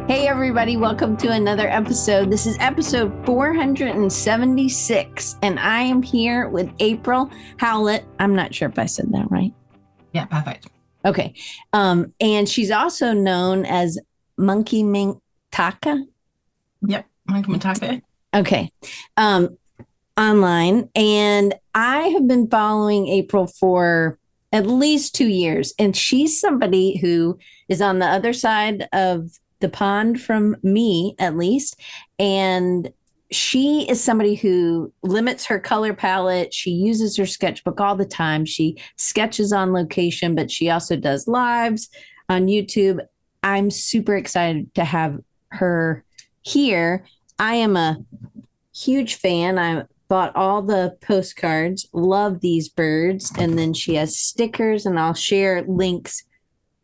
Hey, everybody, welcome to another episode. This is episode 476, and I am here with April Howlett. I'm not sure if I said that right. Yeah, perfect. Okay. And she's also known as Monkey Mink Taka. Yep, Monkey Mink. Okay. Online. And I have been following April for at least 2 years, and she's somebody who is on the other side of the pond from me, at least. And she is somebody who limits her color palette. She uses her sketchbook all the time. She sketches on location, but she also does lives on YouTube. I'm super excited to have her here. I am a huge fan. I bought all the postcards, love these birds. And then she has stickers, and I'll share links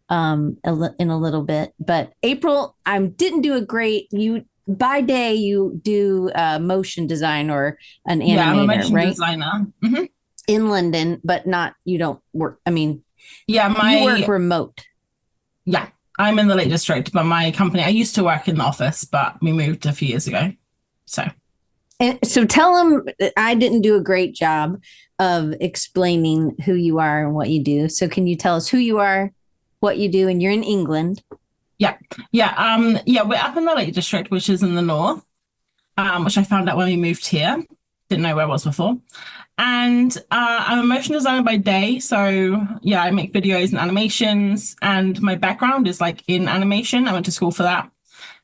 in a little bit. But April, I didn't do a great, you by day you do motion design or an animator, yeah, I'm a motion right? designer. Mm-hmm. In London, but not, you don't work. I mean, Yeah, you work remote. Yeah, I'm in the Lake District, but my company, I used to work in the office, but we moved a few years ago. And so tell them I didn't do a great job of explaining who you are and what you do. So can you tell us who you are, what you do, and you're in England? Yeah. We're up in the Lake District, which is in the north, which I found out when we moved here. Didn't know where I was before. And I'm a motion designer by day. So yeah, I make videos and animations, and my background is like in animation. I went to school for that.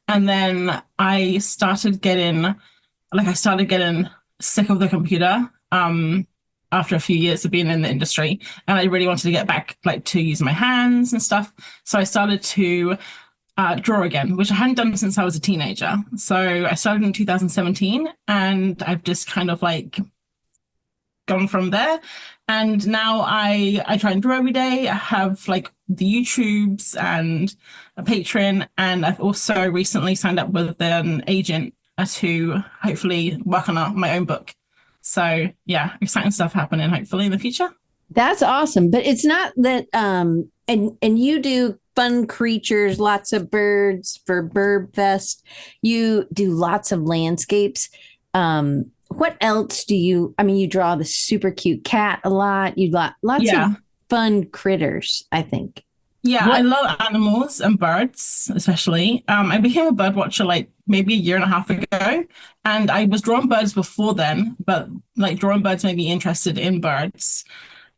And then I started getting sick of the computer after a few years of being in the industry, and I really wanted to get back to use my hands and stuff. So I started to draw again, which I hadn't done since I was a teenager. So I started in 2017, and I've just kind of gone from there. And now I try and draw every day. I have the YouTubes and a Patreon, and I've also recently signed up with an agent to hopefully work on my own book. So yeah, exciting stuff happening hopefully in the future. That's awesome. But it's not that and you do fun creatures, lots of birds for Bird Fest. You do lots of landscapes. What else do you, I mean, you draw the super cute cat a lot. You got lots of fun critters, I think. Yeah, I love animals and birds, especially. I became a bird watcher maybe a year and a half ago, and I was drawing birds before then, but drawing birds made me interested in birds.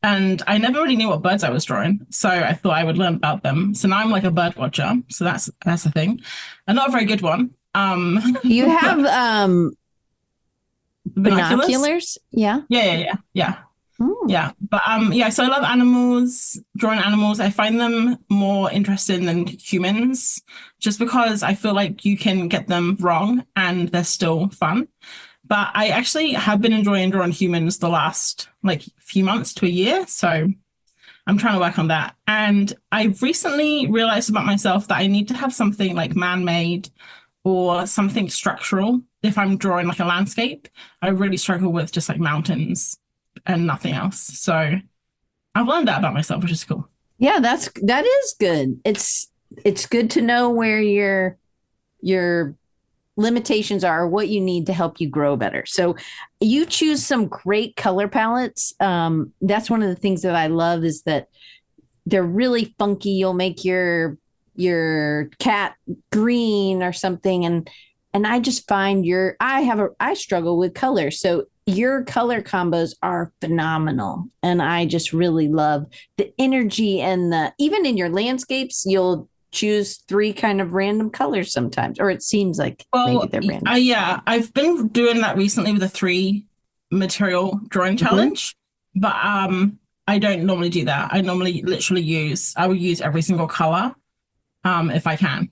And I never really knew what birds I was drawing, so I thought I would learn about them. So now I'm a bird watcher. So that's the thing. And not a very good one. You have binoculars? Yeah. Yeah. Yeah, but so I love animals, drawing animals. I find them more interesting than humans, just because I feel like you can get them wrong and they're still fun. But I actually have been enjoying drawing humans the last few months to a year, so I'm trying to work on that. And I've recently realized about myself that I need to have something man-made or something structural if I'm drawing a landscape. I really struggle with just mountains and nothing else. So I've learned that about myself, which is cool. Yeah, that is good. It's good to know where your limitations are, what you need to help you grow better. So you choose some great color palettes. That's one of the things that I love, is that they're really funky. You'll make your cat green or something, and I just find I struggle with color. So your color combos are phenomenal. And I just really love the energy, and even in your landscapes, you'll choose 3 kind of random colors sometimes, or it seems like maybe they're random. Yeah, I've been doing that recently with a 3 material drawing challenge, but I don't normally do that. I normally I will use every single color if I can.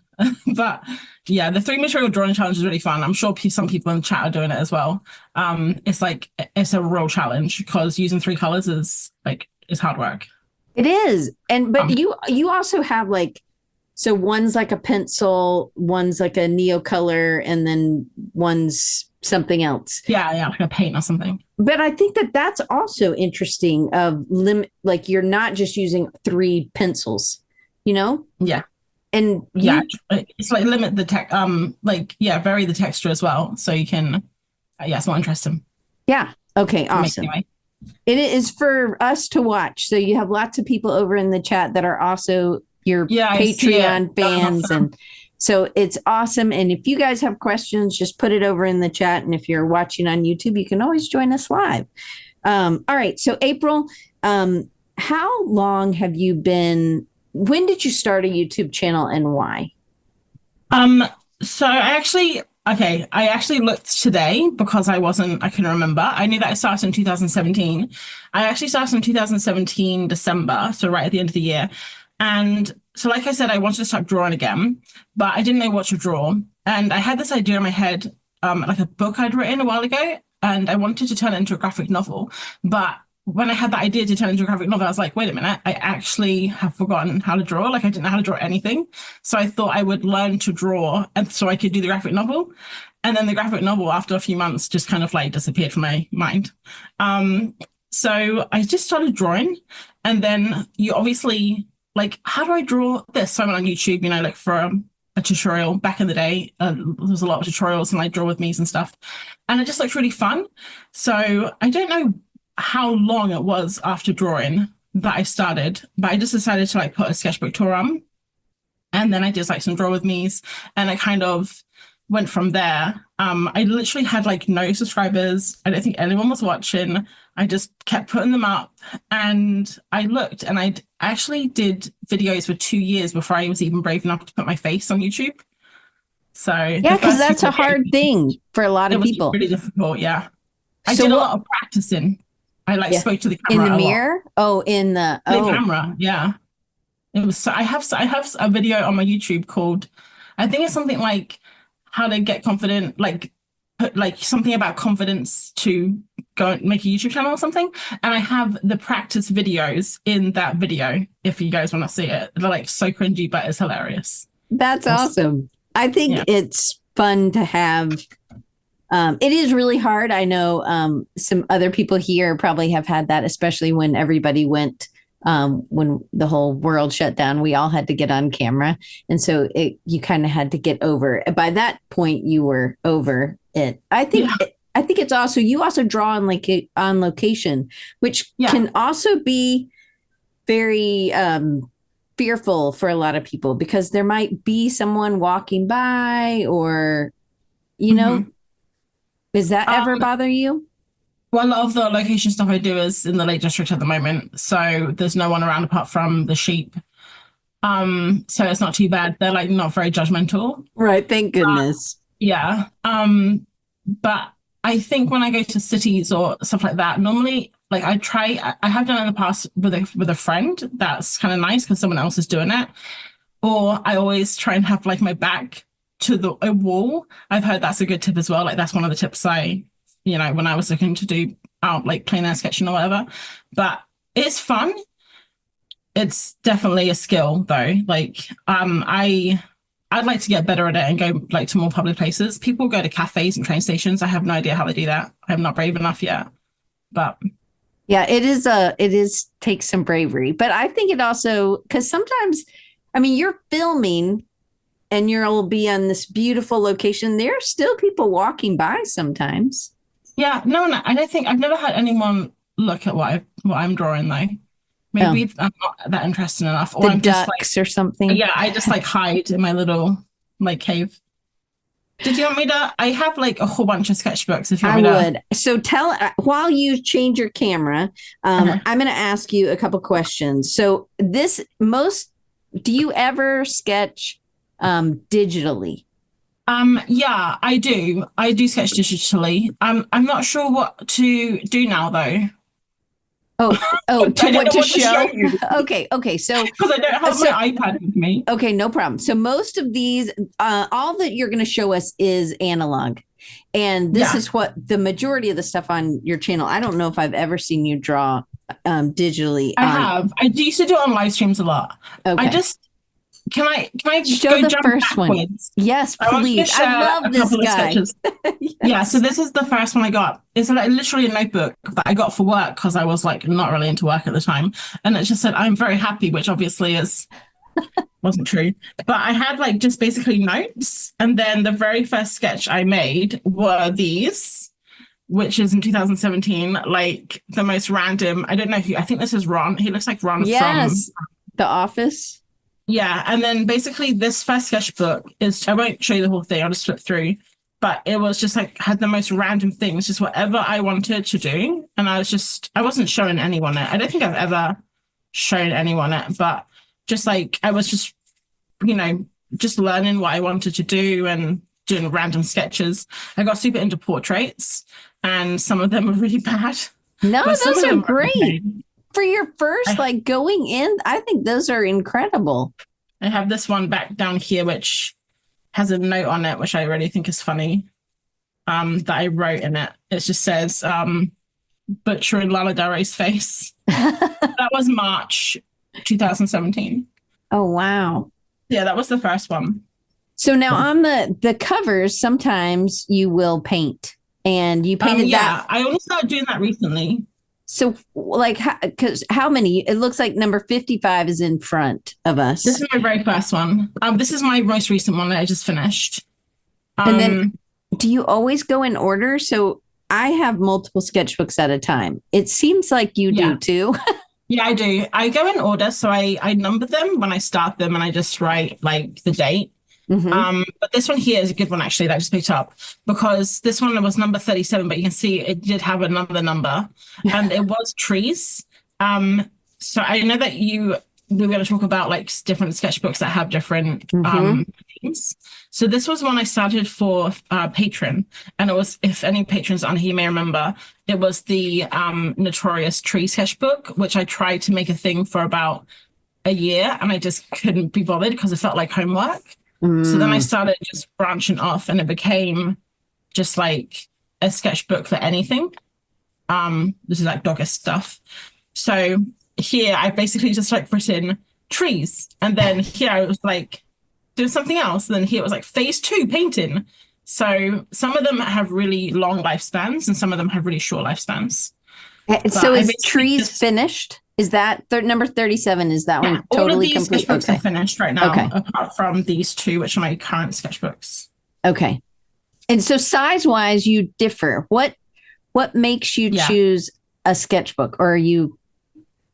But yeah, the 3 material drawing challenge is really fun. I'm sure some people in the chat are doing it as well. It's a real challenge, because using 3 colors is hard work. It is. But you also have so one's a pencil, one's a neocolor, and then one's something else. Yeah, like a paint or something. But I think that's also interesting, of you're not just using 3 pencils, Yeah. And Yeah, you, it's like limit the tech, like, yeah, vary the texture as well. So you can, yeah, it's more interesting yeah. Okay, for me awesome. anyway. It is for us to watch. So you have lots of people over in the chat that are also your Yeah, I see it Patreon going off fans. them. And so it's awesome. And if you guys have questions, just put it over in the chat. And if you're watching on YouTube, you can always join us live. All right. So, April, how long have you been? When did you start a YouTube channel and why? Um, so I actually looked today because I couldn't remember. I knew that I started in 2017. I actually started in 2017, December, so right at the end of the year. And so, like I said, I wanted to start drawing again, but I didn't know what to draw. And I had this idea in my head, like a book I'd written a while ago, and I wanted to turn it into a graphic novel. But when I had that idea to turn it into a graphic novel, I was like, wait a minute, I actually have forgotten how to draw. Like I didn't know how to draw anything. So I thought I would learn to draw and so I could do the graphic novel. And then the graphic novel, after a few months, just kind of like disappeared from my mind. Um, so I just started drawing. And then you obviously like, how do I draw this? So I went on YouTube, like for a tutorial back in the day. There was a lot of tutorials and like draw with me's and stuff. And it just looked really fun. So I don't know how long it was after drawing that I started, but I just decided to like put a sketchbook tour on. And then I did like some draw with me's and I kind of went from there. I literally had like no subscribers. I don't think anyone was watching. I just kept putting them up and I looked and I actually did videos for 2 years before I was even brave enough to put my face on YouTube. So Yeah, the because first that's few a hard videos, thing for a lot it of was people. really difficult. Yeah. I So did a what? lot of practicing. I like Yeah. spoke to the In the camera a lot. mirror? Oh, in the, The oh, camera, yeah. It was so I have a video on my YouTube called I think it's something like how to get confident, like put like something about confidence to go and make a YouTube channel or something. And I have the practice videos in that video if you guys want to see it. They're like so cringy, but it's hilarious. that's Awesome. awesome. I think Yeah. it's fun to have. It is really hard. I know some other people here probably have had that, especially when everybody went, when the whole world shut down. We all had to get on camera, and so you kind of had to get over. By that point, you were over it. Yeah. I think it's also you also draw on like on location, which Yeah. can also be very fearful for a lot of people because there might be someone walking by or you know Mhm. does that ever Um, bother you? well, a lot of the location stuff I do is in the Lake District at the moment. So there's no one around apart from the sheep. So it's not too bad. They're like not very judgmental. Right. Thank goodness. Yeah. But I think when I go to cities or stuff like that, normally like I have done it in the past with a friend. That's kind of nice because someone else is doing it. Or I always try and have like my back to a wall. I've heard that's a good tip as well. Like that's one of the tips when I was looking to do out like plein air sketching or whatever. But it's fun. It's definitely a skill though. Like I'd like to get better at it and go like to more public places. People go to cafes and train stations. I have no idea how they do that. I'm not brave enough yet. But Yeah, it is takes some bravery, but I think it also because sometimes, I mean, you're filming and you'll be on this beautiful location. There are still people walking by sometimes. yeah, no, I don't think I've never had anyone look at what I'm drawing though. Oh, Maybe I'm not that interested enough, or the I'm just like, ducks or something. yeah, I just like hide in my little like cave. Did you want me to? I have like a whole bunch of sketchbooks if you I want me to. would. So tell while you change your camera, Okay. I'm going to ask you a couple questions. So do you ever sketch digitally? Yeah, I do. I do sketch digitally. I'm not sure what to do now though. Oh, I to don't what know to what to show show? you Okay. So, because I don't have so my iPad with me. okay, no problem. So most of these, all that you're going to show us is analog, and this Yeah, is what the majority of the stuff on your channel. I don't know if I've ever seen you draw digitally I on. have. I used to do it on live streams a lot. I Okay, just can I show go the jump first one. backwards? Yes, I want to please. I share love a this couple of guy. sketches. Yeah, so this is the first one I got. It's like literally a notebook that I got for work because I was like not really into work at the time. And it just said, I'm very happy, which obviously is wasn't true. But I had like just basically notes. And then the very first sketch I made were these, which is in 2017, like the most random. I don't know who, I think this is Ron. He looks like Ron from, Yes. The Office. yeah. And then basically this first sketchbook is, I won't show you the whole thing, I'll just flip through. But it was just like, had the most random things, just whatever I wanted to do. And I wasn't showing anyone it. I don't think I've ever shown anyone it, but just like, I was just, just learning what I wanted to do and doing random sketches. I got super into portraits and some of them were really bad. No, But some those of are them were great. okay. For your first, like going in, I think those are incredible. I have this one back down here, which has a note on it, which I really think is funny, that I wrote in it. It just says, butchering Lana Del Rey's face. That was March 2017. Oh, wow. Yeah, that was the first one. So now on the covers, sometimes you will paint and you painted that. I only started doing that recently. So like, because how many? It looks like number 55 is in front of us. This is my very first one. This is my most recent one that I just finished. And then do you always go in order? So I have multiple sketchbooks at a time. It seems like you do too. Yeah, I do. I go in order. So I number them when I start them and I just write like the date. Mm-hmm. But this one here is a good one actually that I just picked up because this one was number 37, but you can see it did have another number and it was trees. So I know that we were going to talk about like different sketchbooks that have different themes. So this was one I started for patron, and it was, if any patrons on here may remember, it was the notorious tree sketchbook, which I tried to make a thing for about a year and I just couldn't be bothered because it felt like homework. So then I started just branching off and it became just like a sketchbook for anything. This is like dogger stuff. So here I basically just like written trees. And then here I was like doing something else. And then here it was like phase 2 painting. So some of them have really long lifespans and some of them have really short lifespans. So is trees finished? Is that number 37? Is that one totally all of these complete? sketchbooks are finished right now, Okay. apart from these 2, which are my current sketchbooks. Okay. And so size-wise, you differ. What makes you choose a sketchbook, or are you?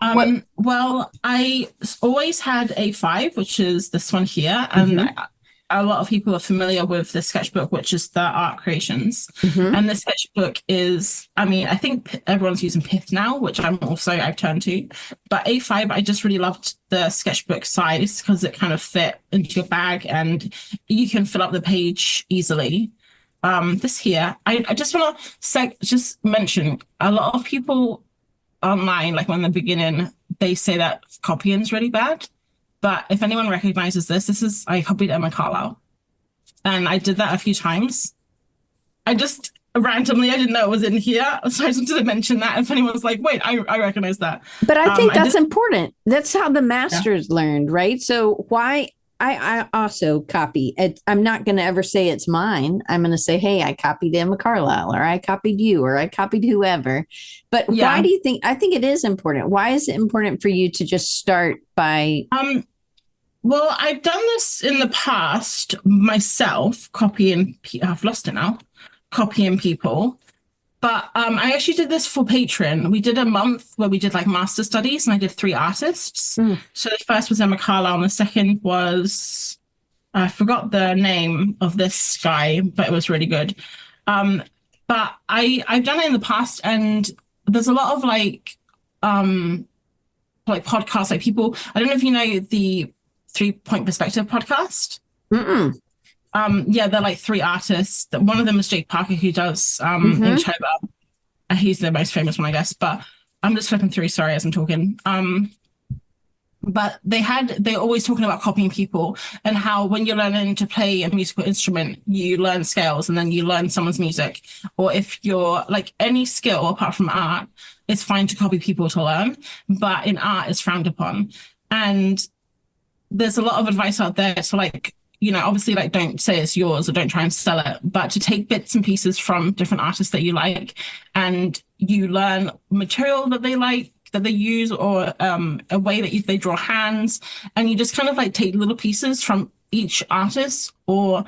Well, I always had A5, which is this one here, and a lot of people are familiar with the sketchbook, which is the Art Creations. And the sketchbook is, I mean, I think everyone's using Pith now, which I've turned to. But A5, I just really loved the sketchbook size because it kind of fit into your bag and you can fill up the page easily. This here, I just want to just mention a lot of people online, like when they're beginning, they say that copying is really bad. But if anyone recognizes this, I copied Emma Carlisle. And I did that a few times. I just randomly, I didn't know it was in here. So I just wanted to mention that if anyone's like, wait, I recognize that. But I think that's important. That's how the masters learned, right? So why I also copy it. I'm not going to ever say it's mine. I'm going to say, hey, I copied Emma Carlisle, or I copied you, or I copied whoever. But why do you think? I think it is important. Why is it important for you to just start by? Well, I've done this in the past myself, copying. I've lost it now. Copying people. But I actually did this for Patreon. We did a month where we did like master studies and I did 3 artists. So the first was Emma Carlisle and the second was, I forgot the name of this guy, but it was really good. But I've done it in the past and there's a lot of like podcasts, like people, I don't know if you know the 3 Point Perspective podcast. They're like 3 artists. One of them is Jake Parker, who does Inktober. He's the most famous one, I guess. But I'm just flipping through, sorry, as I'm talking. But they're always talking about copying people and how when you're learning to play a musical instrument, you learn scales and then you learn someone's music. Or if you're like any skill apart from art, it's fine to copy people to learn, but in art it's frowned upon. And there's a lot of advice out there to like, obviously like don't say it's yours or don't try and sell it, but to take bits and pieces from different artists that you like and you learn material that they like that they use, or a way that they draw hands, and you just kind of like take little pieces from each artist, or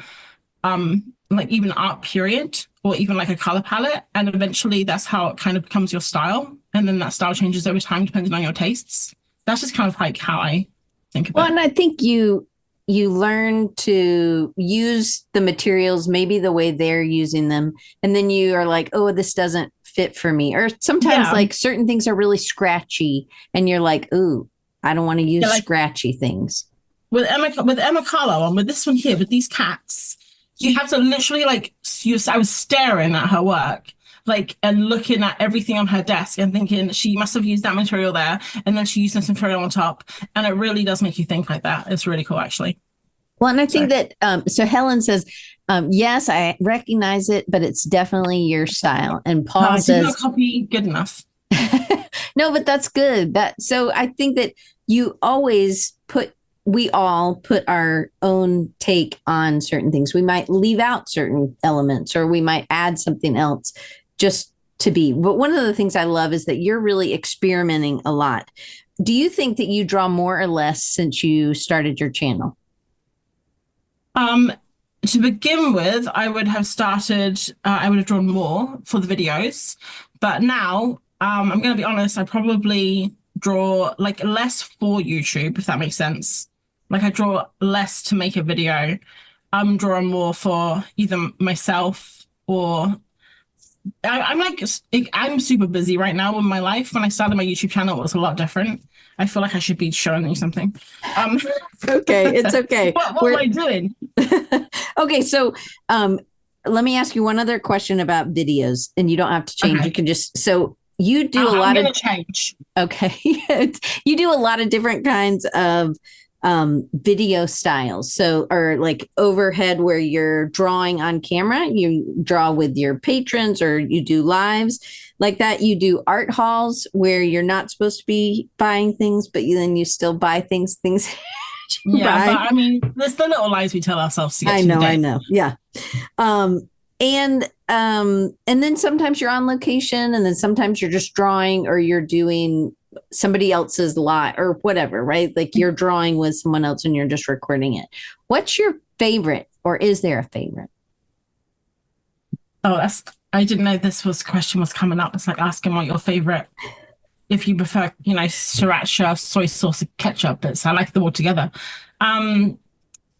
like even art period, or even like a color palette, and eventually that's how it kind of becomes your style, and then that style changes over time depending on your tastes. That's just kind of like how I think of Well, it. and I think you learn to use the materials maybe the way they're using them, and then you are like, oh, this doesn't fit for me. Or sometimes Yeah, like certain things are really scratchy, and you're like, ooh, I don't want to yeah, use like scratchy things. with Emma Carlo and with this one here with these cats, you have to literally like I was staring at her work, like, and looking at everything on her desk and thinking she must have used that material there, and then she used this material on top, and it really does make you think like that. It's really cool, actually. Well, and I So think that so Helen says, yes, I recognize it, but it's definitely your style. And no, Paul I did not says, copy good enough. no, but that's good. That so I think that you always put we all put our own take on certain things. We might leave out certain elements or we might add something else just to be. But one of the things I love is that you're really experimenting a lot. Do you think that you draw more or less since you started your channel? Um, to begin with, I would have started, I would have drawn more for the videos, but now, I'm going to be honest, I probably draw like less for YouTube, if that makes sense. Like I draw less to make a video. I'm drawing more for either myself or I'm like, I'm super busy right now in my life. When I started my YouTube channel, it was a lot different. I feel like I should be showing you something. Um, Okay, it's okay. what am I doing? Okay, so let me ask you one other question about videos, and you don't have to change. You Okay. can just so you do a I'm lot of gonna change. okay, you do a lot of different kinds of video styles. So or like overhead where you're drawing on camera, you draw with your patrons, or you do lives like that. You do art halls where you're not supposed to be buying things, but then you still buy things you Yeah, but buy. I mean, there's the little lies we tell ourselves to get I through the know, I day. know. Yeah. Um, and then sometimes you're on location and then sometimes you're just drawing or you're doing somebody else's lot or whatever, right? Like you're drawing with someone else and you're just recording it. What's your favorite or is there a favorite? Oh, that's I didn't know this was question was coming up. It's like asking what your favorite, if you prefer, sriracha, soy sauce, and ketchup. It's I like them all together. Um,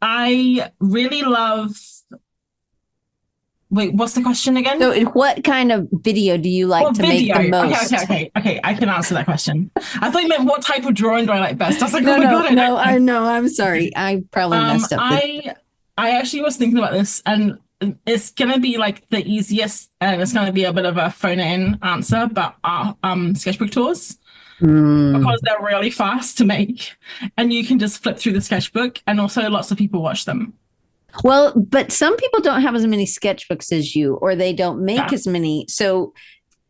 I really love. Wait, what's the question again? So what kind of video do you like What to make video? the Okay, most? okay. Okay, I can answer that question. I thought you meant what type of drawing do I like best? I was like, oh No, my no, God, I no, don't I know. know. I'm sorry. I probably Um, messed up the I I actually was thinking about this, and it's gonna be like the easiest, and it's gonna be a bit of a phone it in answer, but sketchbook tours, Mm. because they're really fast to make, and you can just flip through the sketchbook, and also lots of people watch them. Well, but some people don't have as many sketchbooks as you, or they don't make Yeah. as many. So,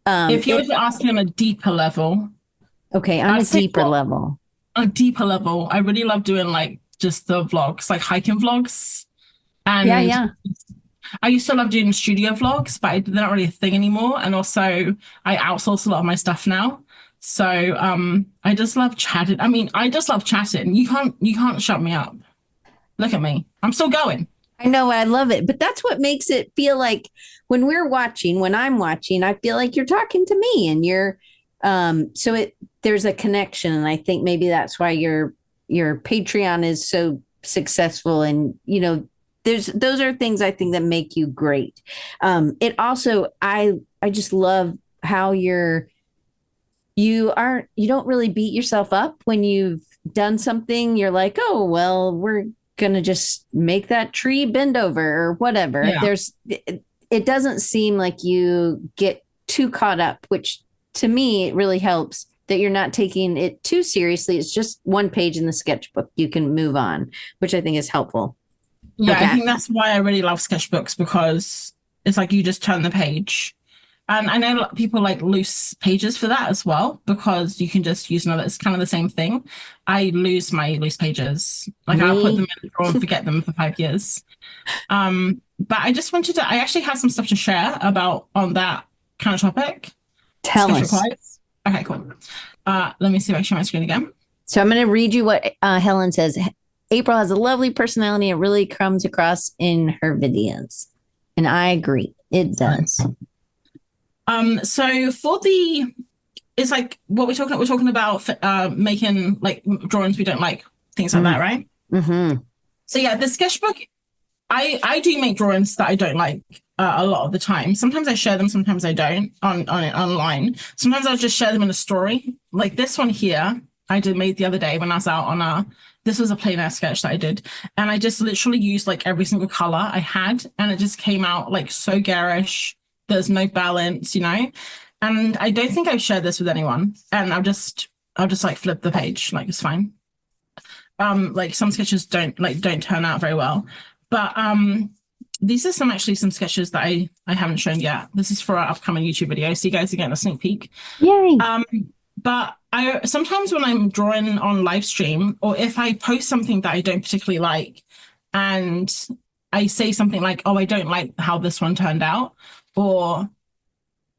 If you were it to ask me on a deeper level, okay. I'm I'd a say deeper well, level. on a deeper level, I really love doing like just the vlogs, like hiking vlogs. Yeah, And yeah. I used to love doing studio vlogs, but they're not really a thing anymore. And also, I outsource a lot of my stuff now. So I just love chatting. I mean, I just love chatting. You can't shut me up. Look at me. I'm still going. I know. I love it, but that's what makes it feel like when we're watching. When I'm watching, I feel like you're talking to me, and you're. So it there's a connection, and I think maybe that's why your Patreon is so successful, and there's those are things I think that make you great. It also I just love how you don't really beat yourself up when you've done something. You're like, oh well, we're gonna just make that tree bend over or whatever. Yeah. It doesn't seem like you get too caught up, which to me it really helps that you're not taking it too seriously. It's just one page in the sketchbook. You can move on, which I think is helpful. Yeah, I Okay. think that's why I really love sketchbooks, because it's like you just turn the page. And I know a lot of people like loose pages for that as well, because you can just use another, it's kind of the same thing. I lose my loose pages. Like I'll put them Me, in a drawer and forget them for 5 years. But I just wanted to, I actually have some stuff to share about on that kind of topic, tell sketchbook us. wise. Okay, cool. Let me see if I can share my screen again. So I'm going to read you what Helen says. April has a lovely personality. It really comes across in her videos. And I agree. It does. So for the, it's like what we're talking about, making like drawings we don't like, things like that, right? Mm-hmm. So yeah, the sketchbook, I do make drawings that I don't like a lot of the time. Sometimes I share them, sometimes I don't on it online. Sometimes I'll just share them in a story. Like this one here, I made the other day when I was out on this was a plein air sketch that I did. And I just literally used like every single color I had, and it just came out like so garish. There's no balance, you know? And I don't think I've shared this with anyone. And I'll just like flip the page, like it's fine. Like some sketches don't turn out very well. But these are some sketches that I haven't shown yet. This is for our upcoming YouTube video, so you guys are getting a sneak peek. Yay. But I sometimes when I'm drawing on live stream, or if I post something that I don't particularly like, and I say something like, "Oh, I don't like how this one turned out," or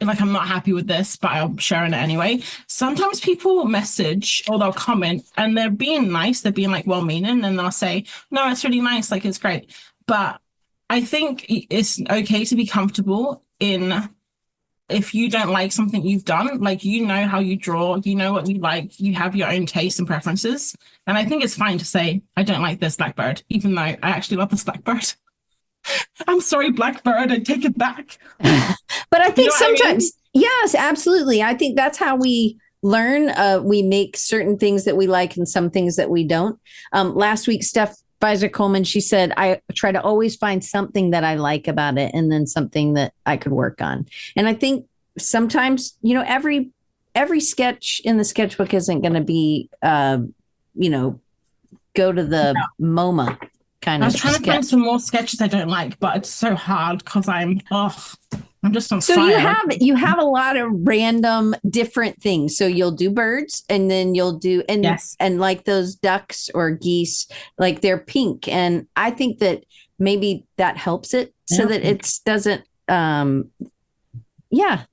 like I'm not happy with this, but I'm sharing it anyway. Sometimes people message or they'll comment and they're being nice, they're being like well-meaning, and they'll say, "No, it's really nice, like it's great." But I think it's okay to be comfortable in, if you don't like something you've done, like you know how you draw, you know what you like, you have your own tastes and preferences. And I think it's fine to say, "I don't like this blackbird," even though I actually love this blackbird. I'm sorry, blackbird, I take it back. But I think sometimes, yes, absolutely. I think that's how we learn. We make certain things that we like and some things that we don't. Last week, Steph Beiser Coleman, she said, I try to always find something that I like about it and then something that I could work on. And I think sometimes, you know, every sketch in the sketchbook isn't going to be, you know, go to the MoMA kind of. I was trying to find some more sketches I don't like, but it's so hard because I'm just on fire. So you have a lot of random different things. So you'll do birds, and then you'll do and like those ducks or geese, like they're pink, and I think that maybe that helps it so that it doesn't.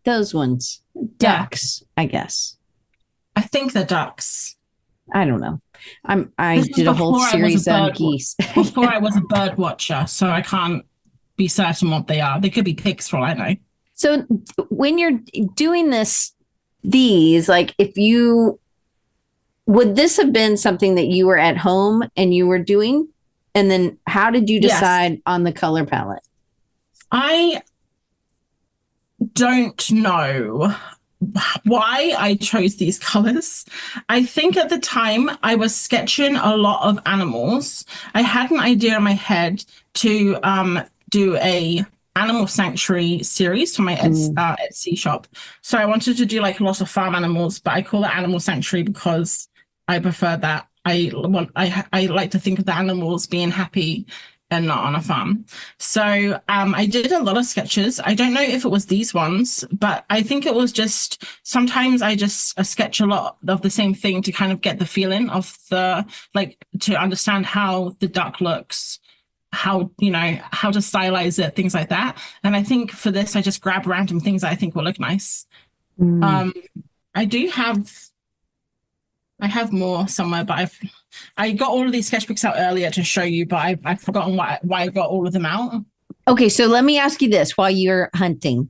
Those ones, ducks, I guess. I think they're ducks. I don't know. I did a whole series on geese before I was a bird watcher, so I can't be certain what they are. They could be pigs for all I know. So when you're doing these, like would this have been something that you were at home and you were doing? And then how did you decide on the color palette? I don't know why I chose these colors. I think at the time I was sketching a lot of animals. I had an idea in my head to do a animal sanctuary series for my Etsy shop. So I wanted to do like lots of farm animals, but I call it animal sanctuary because I prefer that. I like to think of the animals being happy and not on a farm. So I did a lot of sketches. I don't know if it was these ones, but I think it was just, sometimes I just sketch a lot of the same thing to kind of get the feeling of to understand how the duck looks, how, you know, how to stylize it, things like that. And I think for this, I just grab random things that I think will look nice. I have more somewhere, but I got all of these sketchbooks out earlier to show you, but I've forgotten why I got all of them out. Okay, so let me ask you this while you're hunting.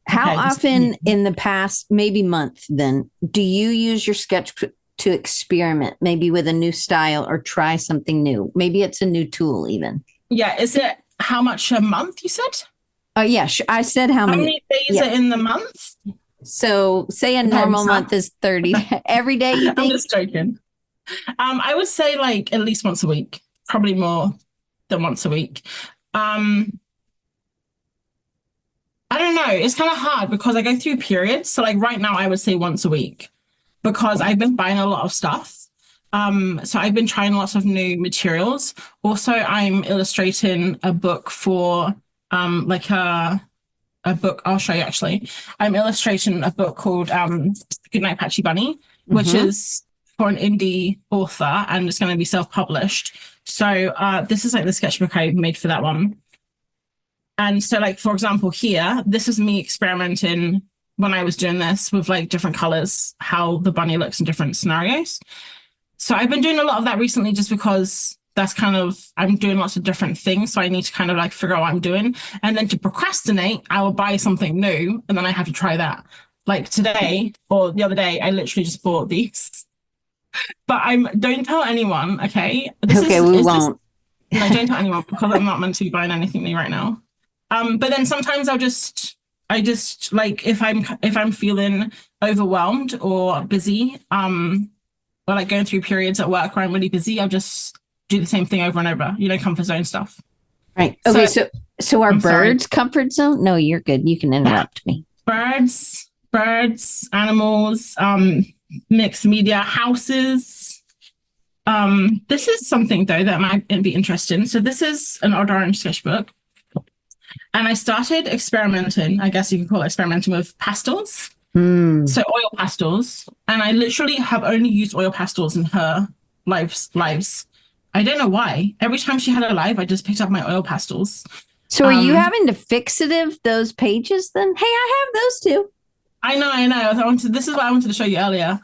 How often in the past, maybe month then, do you use your sketchbook to experiment, maybe with a new style or try something new? Maybe it's a new tool even. Yeah, is it how much a month you said? Yeah, I said how many. How many days are in the month? So say a normal month is 30. Every day you think? I'm just joking. I would say like at least once a week, probably more than once a week. I don't know. It's kind of hard because I go through periods. So like right now I would say once a week because I've been buying a lot of stuff. So I've been trying lots of new materials. Also, I'm illustrating a book for like a book. I'll show you actually. I'm illustrating a book called Goodnight Patchy Bunny, which is for an indie author and it's going to be self-published. So this is like the sketchbook I made for that one. And so like, for example, here, this is me experimenting when I was doing this with like different colors, how the bunny looks in different scenarios. So I've been doing a lot of that recently just because that's kind of, I'm doing lots of different things. So I need to kind of like figure out what I'm doing. And then to procrastinate, I will buy something new and then I have to try that. Like today or the other day, I literally just bought these. But don't tell anyone, okay? Okay, we won't. No, don't tell anyone because I'm not meant to be buying anything new right now. But then sometimes I just like if I'm feeling overwhelmed or busy, or like going through periods at work where I'm really busy, I'll just do the same thing over and over, comfort zone stuff. Right. Okay, so are birds comfort zone? No, you're good. You can interrupt me. Birds, animals, mixed media, houses. This is something though that might be interesting. So this is an Odd Orange sketchbook. And I started experimenting, I guess you could call it experimenting with pastels. So oil pastels. And I literally have only used oil pastels in her lives. I don't know why. Every time she had a live, I just picked up my oil pastels. So are you having to fixative those pages then? Hey, I have those too. I know. This is what I wanted to show you earlier.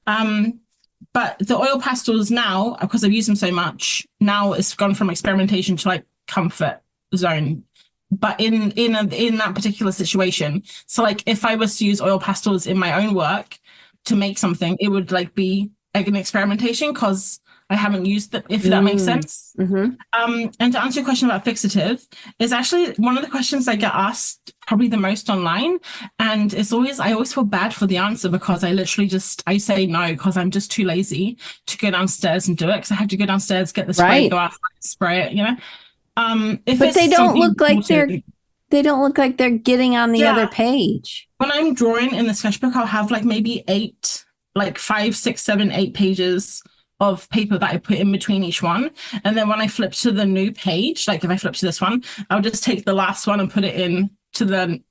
But the oil pastels now, because I've used them so much, now it's gone from experimentation to like comfort zone. But in that particular situation, so like if I was to use oil pastels in my own work to make something, it would like be like an experimentation because I haven't used it, if that makes sense. And to answer your question about fixative, is actually one of the questions I get asked probably the most online. And I always feel bad for the answer because I say no because I'm just too lazy to go downstairs and do it because I have to go downstairs, get the spray, go outside, spray it, But they don't look like they don't look like they're getting on the other page. When I'm drawing in the sketchbook, I'll have like maybe 5, 6, 7, 8 pages of paper that I put in between each one. And then when I flip to the new page, like if I flip to this one, I'll just take the last one and put it in to the,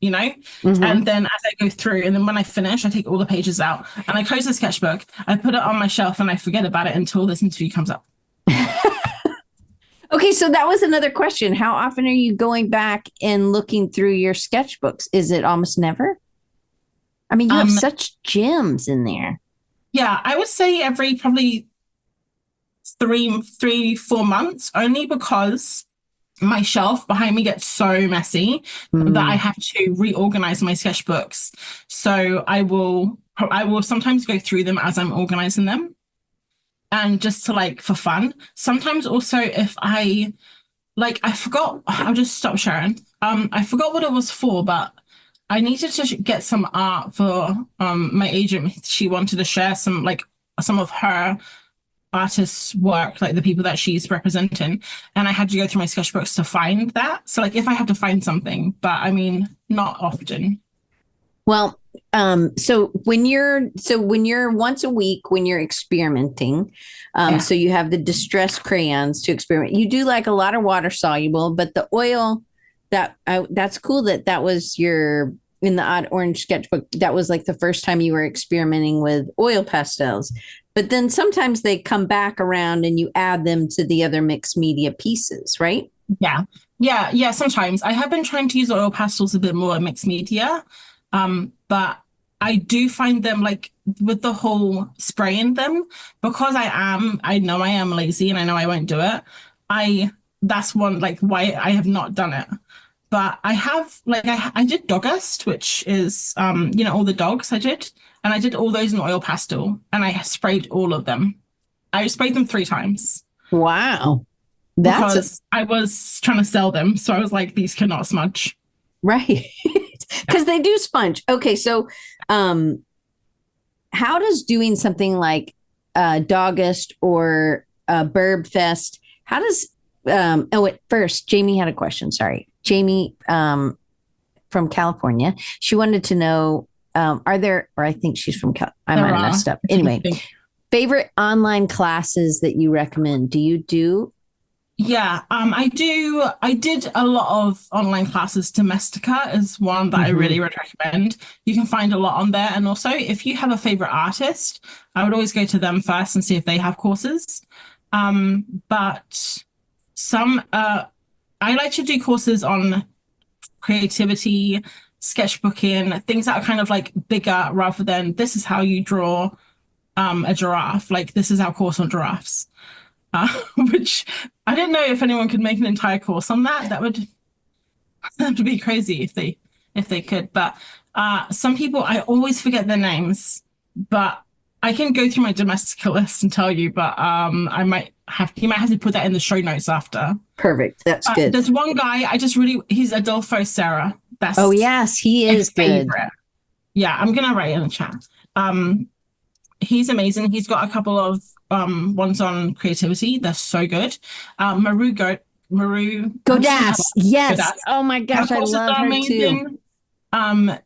and then as I go through, and then when I finish, I take all the pages out and I close the sketchbook, I put it on my shelf and I forget about it until this interview comes up. Okay, so that was another question. How often are you going back and looking through your sketchbooks? Is it almost never? I mean, you have such gems in there. Yeah, I would say every probably 3-4 months, only because my shelf behind me gets so messy that I have to reorganize my sketchbooks. So I will sometimes go through them as I'm organizing them. And just to like for fun. Sometimes also if I forgot, I'll just stop sharing. I forgot what it was for, but I needed to get some art for my agent. She wanted to share some of her artists' work, like the people that she's representing. And I had to go through my sketchbooks to find that. So like if I have to find something, but I mean not often. Well, so when you're once a week when you're experimenting, so you have the distress crayons to experiment. You do like a lot of water soluble, but the oil that's cool that was in the Odd Orange sketchbook. That was like the first time you were experimenting with oil pastels. But then sometimes they come back around and you add them to the other mixed media pieces, right? Yeah. Sometimes I have been trying to use oil pastels a bit more in mixed media. But I do find them like with the whole spraying them, because I know I am lazy and I know I won't do it. That's one like why I have not done it. But I have I did Dogust, which is all the dogs I did, and I did all those in oil pastel and I sprayed all of them. I sprayed them 3 times. Wow. Because I was trying to sell them. So I was like, these cannot smudge. Right. Because they do sponge. Okay, so how does doing something like Dogust or Burb Fest, how does first, Jamie had a question. Sorry. Jamie from California. She wanted to know, I think she's from I might have messed up. Anyway, favorite online classes that you recommend? Do you do? Yeah, I do. I did a lot of online classes. Domestica is one that I really would recommend. You can find a lot on there. And also, if you have a favorite artist, I would always go to them first and see if they have courses. But some, I like to do courses on creativity, sketchbooking, things that are kind of like bigger rather than this is how you draw a giraffe. Like this is our course on giraffes. Which I didn't know if anyone could make an entire course on that. That would be crazy if they could. But some people, I always forget their names, but I can go through my domestic list and tell you. But you might have to put that in the show notes after. Perfect. That's good. There's one guy he's Adolfo Serra. That's oh yes, he is good. favorite. Yeah, I'm gonna write in the chat. He's amazing. He's got a couple of ones on creativity. They're so good. Maru Godas. Yes. Godas. Oh my gosh, I love her too.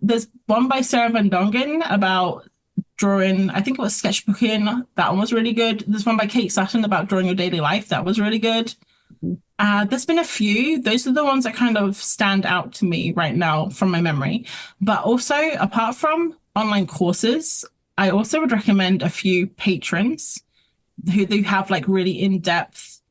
There's one by Sarah Van Dongen about drawing. I think it was sketchbooking. That one was really good. There's one by Kate Sutton about drawing your daily life. That was really good. There's been a few. Those are the ones that kind of stand out to me right now from my memory. But also, apart from online courses, I also would recommend a few patrons who they have like really in-depth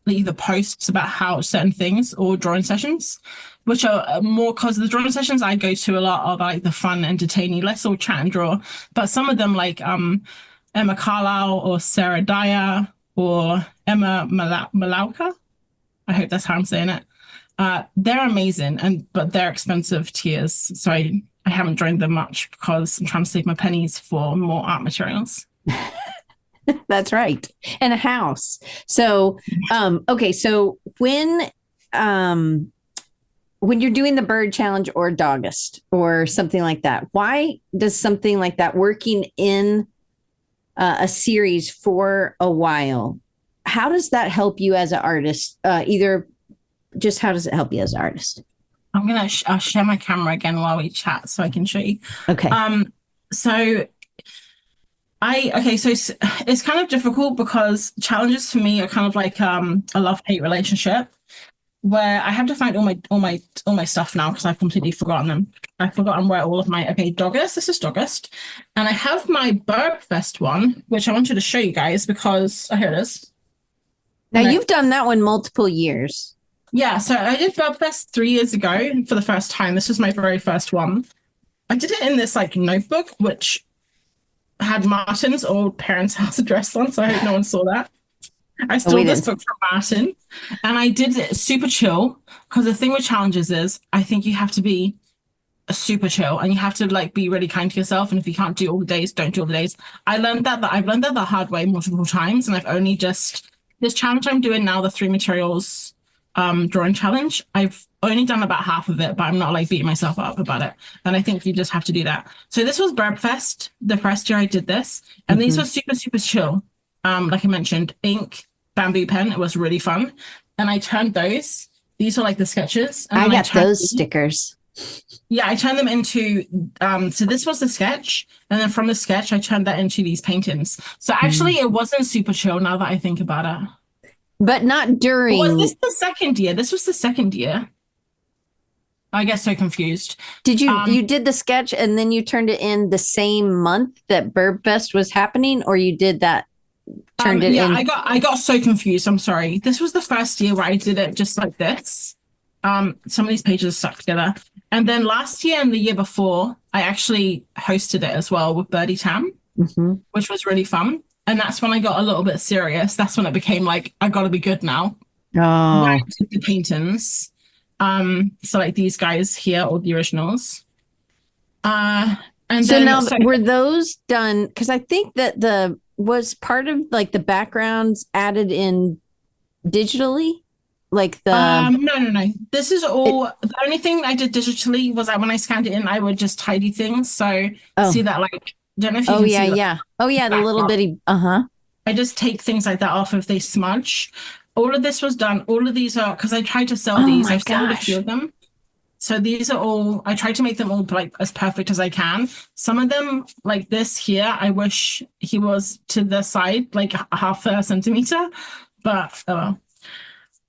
either posts about how certain things or drawing sessions, which are more because the drawing sessions I go to a lot are like the fun, entertaining, let's all chat and draw. But some of them like Emma Carlisle or Sarah Dyer or Emma Malauka. I hope that's how I'm saying it. They're amazing, but they're expensive tiers. So I haven't joined them much because I'm trying to save my pennies for more art materials. That's right. And a house. So, okay. So when you're doing the bird challenge or Dogist or something like that, why does something like that working in a series for a while, how does that help you as an artist? How does it help you as an artist? I'm going to I'll share my camera again while we chat so I can show you. Okay. So it's kind of difficult because challenges for me are kind of like a love-hate relationship where I have to find all my stuff now because I've completely forgotten them. I've forgotten where all of my Dogist. This is Dogist. And I have my Burp Fest one, which I wanted to show you guys because here it is. Now you've done that one multiple years. Yeah, so I did Burp Fest 3 years ago for the first time. This was my very first one. I did it in this like notebook, which had Martin's old parents' house address on, so I hope no one saw that. I stole this book from Martin, and I did it super chill because the thing with challenges is I think you have to be super chill and you have to like be really kind to yourself. And if you can't do all the days, don't do all the days. I've learned that the hard way multiple times, and I've only just this challenge I'm doing now, the 3 materials drawing challenge. I've only done about half of it, but I'm not like beating myself up about it. And I think you just have to do that. So this was Burp Fest, the first year I did this, and these were super, super chill. Like I mentioned, ink, bamboo pen, it was really fun. And I turned those. These are like the sketches. And I got those stickers. Yeah, I turned them into, so this was the sketch. And then from the sketch, I turned that into these paintings. So actually it wasn't super chill now that I think about it. But not during. Or was this the second year? This was the second year. I get so confused. Did you did the sketch and then you turned it in the same month that Burp Fest was happening, or you did that? Turned it in. I got so confused. I'm sorry. This was the first year where I did it just like this. Some of these pages stuck together. And then last year and the year before, I actually hosted it as well with Birdie Tam, which was really fun. And that's when I got a little bit serious. That's when it became like, I got to be good now. Oh. I did the paintings. So like these guys here, all the originals. And so then, now were those done? Because I think that was part of like the backgrounds added in digitally, like the no. This is all the only thing I did digitally was that when I scanned it in, I would just tidy things. So see that like don't know if you can see the little bitty I just take things like that off if they smudge. All of this was done. All of these are because I tried to sell these. I've sold a few of them. So these are all, I tried to make them all like as perfect as I can. Some of them, like this here, I wish he was to the side, like half a centimeter, but but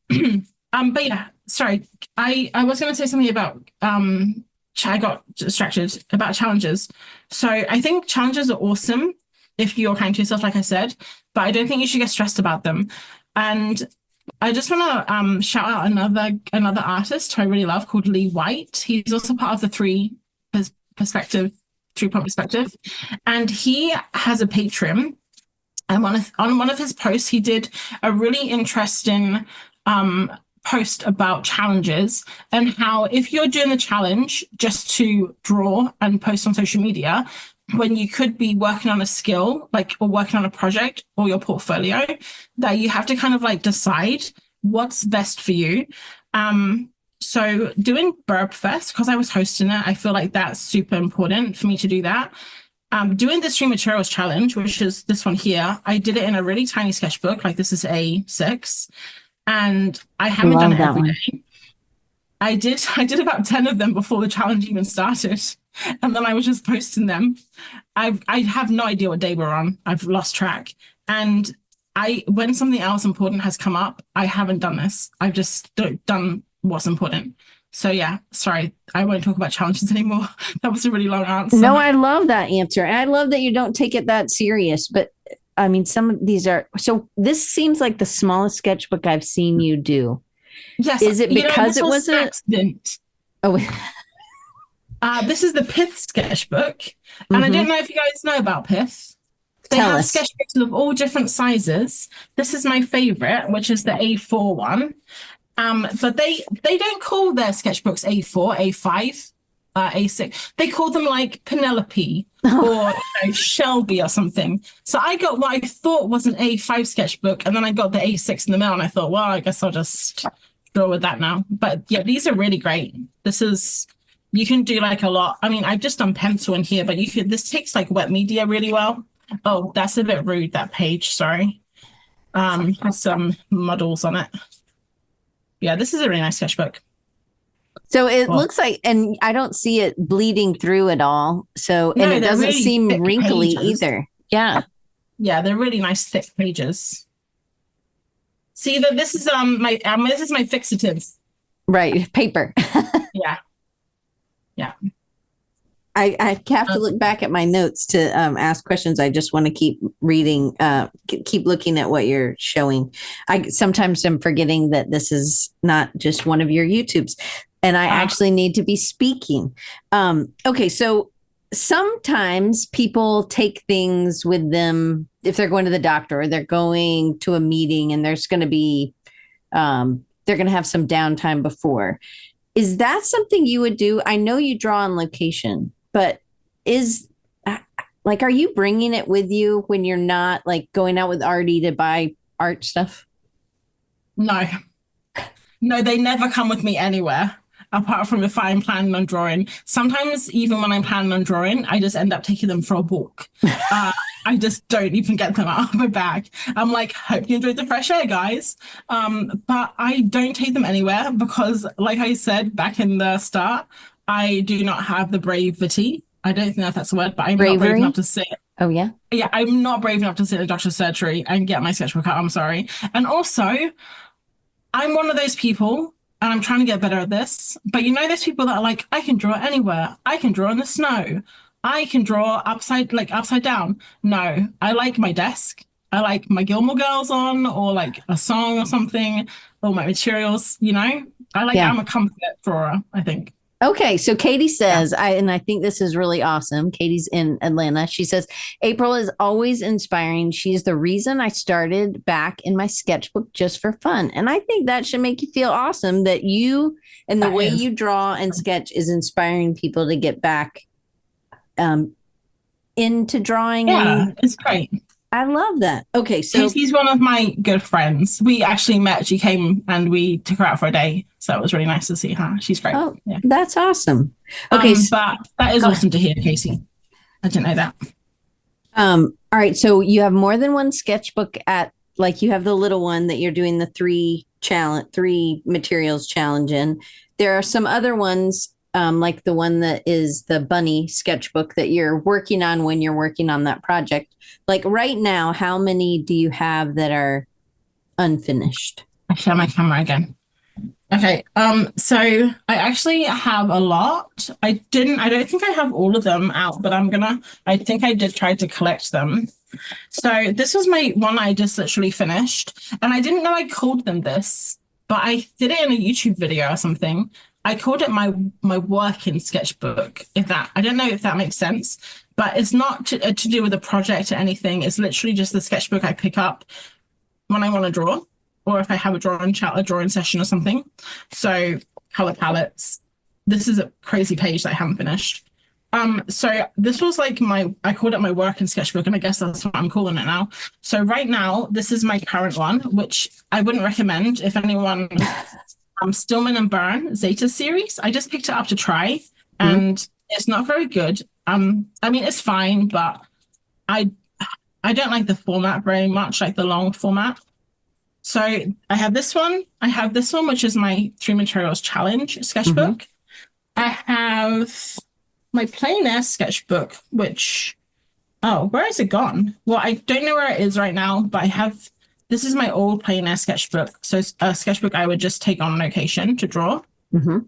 yeah, sorry. I was going to say something about, I got distracted about challenges. So I think challenges are awesome if you're kind to yourself, like I said, but I don't think you should get stressed about them. And I just want to shout out another artist who I really love called Lee White. He's also part of the perspective, 3 point perspective, and he has a Patreon. And on one of his posts, he did a really interesting post about challenges and how if you're doing a challenge just to draw and post on social media, when you could be working on a skill, like, or working on a project or your portfolio, that you have to kind of like decide what's best for you. So doing Burp Fest, because I was hosting it, I feel like that's super important for me to do that. Doing the stream materials challenge, which is this one here, I did it in a really tiny sketchbook, like this is A6, and I haven't done it every day. I did about 10 of them before the challenge even started, and then I was just posting them. I have no idea what day we're on. I've lost track. And when something else important has come up, I haven't done this. I've just done what's important. So yeah, sorry, I won't talk about challenges anymore. That was a really long answer. No, I love that answer. And I love that you don't take it that serious. But I mean, some of these are, so this seems like the smallest sketchbook I've seen you do. Yes. Is it because it was an accident? Oh, this is the Pith sketchbook. And I don't know if you guys know about Pith. They have sketchbooks of all different sizes. This is my favorite, which is the A4 one. But they don't call their sketchbooks A4, A5, A6. They call them like Penelope or Shelby or something. So I got what I thought was an A5 sketchbook, and then I got the A6 in the mail, and I thought, well, I guess I'll just draw with that now. But yeah, these are really great. You can do like a lot. I mean, I've just done pencil in here, but this takes like wet media really well. Oh, that's a bit rude, that page, sorry. Has some muddles on it. Yeah, this is a really nice sketchbook. So it looks like, and I don't see it bleeding through at all. So, and it doesn't really seem wrinkly either. Yeah. Yeah, they're really nice, thick pages. See that this is my fixative. Right, paper. Yeah. Yeah. I have to look back at my notes to ask questions. I just want to keep reading, keep looking at what you're showing. Sometimes I'm forgetting that this is not just one of your YouTubes, and I actually need to be speaking. Okay, so sometimes people take things with them if they're going to the doctor or they're going to a meeting, and there's going to be, they're going to have some downtime before. Is that something you would do? I know you draw on location, but are you bringing it with you when you're not like going out with Artie to buy art stuff? No, they never come with me anywhere apart from if I'm planning on drawing. Sometimes even when I'm planning on drawing, I just end up taking them for a walk. I just don't even get them out of my bag. I'm like, hope you enjoyed the fresh air, guys. But I don't take them anywhere because, like I said back in the start, I do not have the bravery. I don't know if that's a word, but I'm not brave enough to sit. Oh, yeah? Yeah, I'm not brave enough to sit in a doctor's surgery and get my sketchbook out. I'm sorry. And also, I'm one of those people, and I'm trying to get better at this, but you know those people that are like, I can draw anywhere. I can draw in the snow. I can draw upside down. No, I like my desk. I like my Gilmore Girls on, or like a song or something, or my materials, you know? I'm a comfort drawer, I think. Okay, so Katie says, and I think this is really awesome. Katie's in Atlanta. She says, April is always inspiring. She's the reason I started back in my sketchbook just for fun. And I think that should make you feel awesome that you and the way you draw and sketch is inspiring people to get back into drawing. Yeah, it's great. I love that. Okay, so he's one of my good friends. We actually met. She came and we took her out for a day, so it was really nice to see her. She's great. Oh, yeah. That's awesome. Okay, but that is awesome to hear, Casey. I didn't know that. All right, so you have more than one sketchbook you have the little one that you're doing the 3 materials challenge in. There are some other ones. Like the one that is the bunny sketchbook that you're working on when you're working on that project. Like right now, how many do you have that are unfinished? I share my camera again. Okay. So I actually have a lot. I don't think I have all of them out, but I think I did try to collect them. So this was my one I just literally finished, and I didn't know I called them this, but I did it in a YouTube video or something. I called it my working sketchbook. If that, I don't know if that makes sense, but it's not to do with a project or anything. It's literally just the sketchbook I pick up when I want to draw, or if I have a drawing session or something. So color palettes. This is a crazy page that I haven't finished. So this was like I called it my working sketchbook, and I guess that's what I'm calling it now. So right now, this is my current one, which I wouldn't recommend if anyone, Stillman and Byrne Zeta series. I just picked it up to try, Mhm. and it's not very good. I mean, it's fine, but I I don't like the format very much, like the long format. So I have this one. I have this one, which is my three materials challenge Mhm. sketchbook. I have my plein air sketchbook, which, oh, where is it gone? Well, I don't know where it is right now, but I have, this is my old plein air sketchbook. So a sketchbook I would just take on location to draw. Mhm.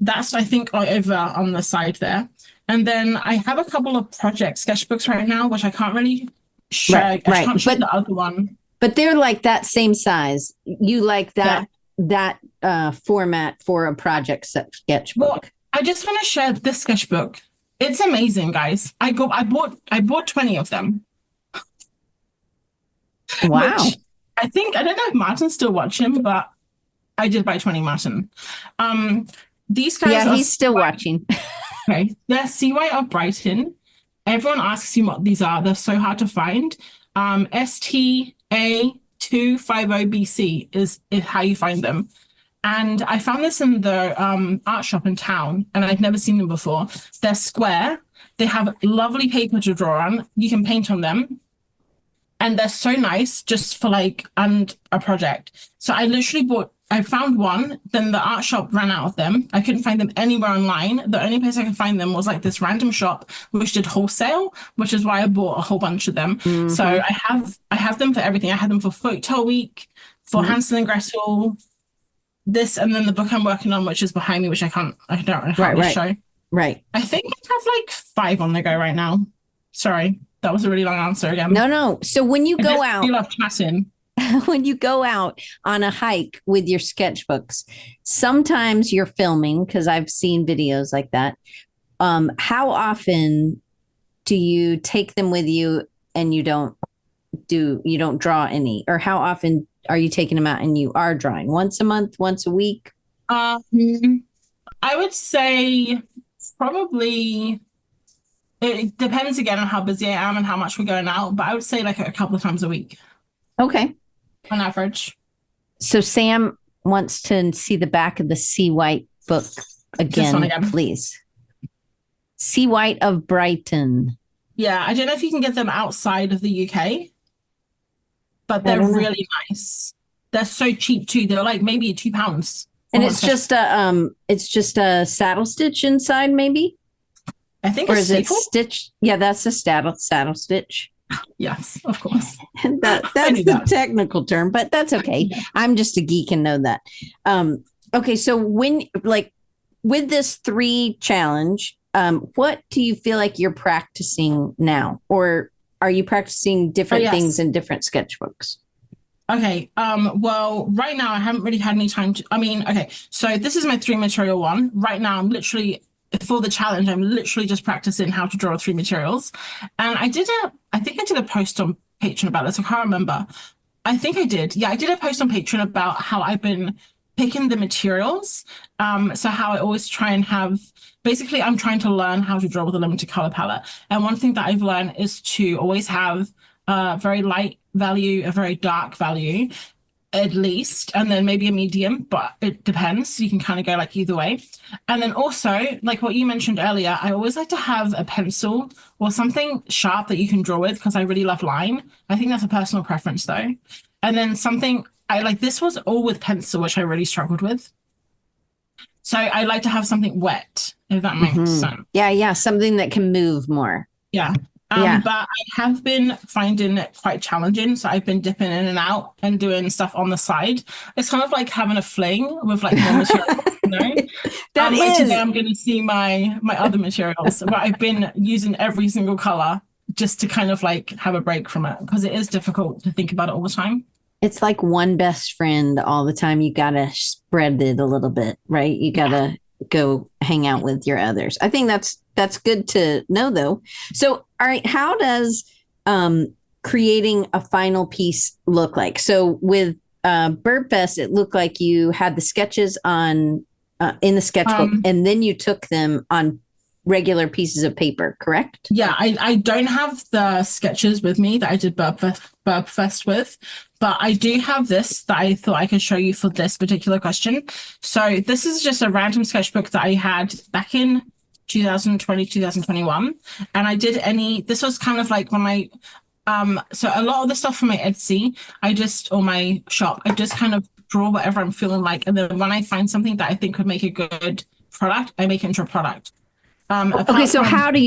That's, I think, over on the side there. And then I have a couple of project sketchbooks right now, which I can't really show. Right, I right. can't show the other one. But they're like that same size. You like Yeah. that format for a project Well, sketchbook. I just want to share this sketchbook. It's amazing, guys. I bought 20 of them, Wow. which I don't know if Martin's still watching, but I did buy 20, Martin. Um, these Yeah, guys are he's still watching. okay. They're CY of Brighton. Everyone asks you what these are. They're so hard to find. STA250BC is how you find them. And I found this in the art shop in town, and I'd never seen them before. They're square. They have lovely paper to draw on. You can paint on them, and they're so nice just for like and a project. So I found one, then the art shop ran out of them. I couldn't find them anywhere online. The only place I could find them was like this random shop which did wholesale, which is why I bought a whole bunch of them. So Hmm. I have them for everything. I had them for Folktale Week, for Hmm. Hansel and Gretel, this, and then the book I'm working on, which is behind me, which I can't Right, really right, show. right. I think I have like 5 on the go right now. Sorry, that was a really long answer again. No, no. So when you I go just out, really love chatting. when you go out on a hike with your sketchbooks, sometimes you're filming because I've seen videos like that. How often do you take them with you and you don't draw any? Or how often are you taking them out and you are drawing? Once a month, once a week? Um, I would say probably it depends again on how busy I am and how much we're going out, but I would say like a couple of times a week Okay. on average. So Sam wants to see the back of the C. White book This one again, again. please. C. White of Brighton. Yeah, I don't know if you can get them outside of the UK, but I they're don't know. really nice. They're so cheap too. They're like maybe £2 for And one sketch. it's just a saddle stitch inside, maybe? I think Or it's is it staple. stitched? Yeah, that's a saddle stitch. Yes, of course. I That's knew the that. technical term, but that's okay. Yeah. I'm just a geek and know that. Okay, so when like with this 3 challenge, what do you feel like you're practicing now, or are you practicing Oh different things yes. in different sketchbooks? Okay. Well, right now I haven't really had any time to, I mean, okay, so this is my three material one. Right now I'm literally for the challenge, I'm literally just practicing how to draw three materials. And I think I did a post on Patreon about this. I can't remember. I think I did. Yeah, I did a post on Patreon about how I've been picking the materials. So how I always try and have basically I'm trying to learn how to draw with a limited color palette. And one thing that I've learned is to always have a very light value, a very dark value, at least, and then maybe a medium, but it depends. You can kind of go like either way. And then also, like what you mentioned earlier, I always like to have a pencil or something sharp that you can draw with because I really love line. I think that's a personal preference though. And then something I like this was all with pencil, which I really struggled with. So I like to have something wet, if that makes Mm-hmm. sense. Yeah, yeah, something that can move more. Yeah. Yeah. But I have been finding it quite challenging. So I've been dipping in and out and doing stuff on the side. It's kind of like having a fling with like more materials, you know? That Like today is. I'm going to see my other materials, but I've been using every single color just to kind of like have a break from it because it is difficult to think about it all the time. It's like one best friend all the time. You got to spread it a little bit, right? You got Yeah. to go hang out with your others. I think that's good to know though. So, all right, how does creating a final piece look like? So with Birdfest, it looked like you had the sketches on in the sketchbook, Um, and then you took them on regular pieces of paper, correct? Yeah, I don't have the sketches with me that I did Burp Fest with, but I do have this that I thought I could show you for this particular question. So this is just a random sketchbook that I had back in 2020, 2021. And this was kind of like when so a lot of the stuff from my Etsy, or my shop, I just kind of draw whatever I'm feeling like. And then when I find something that I think could make a good product, I make it into a product. Okay, Apart so from how do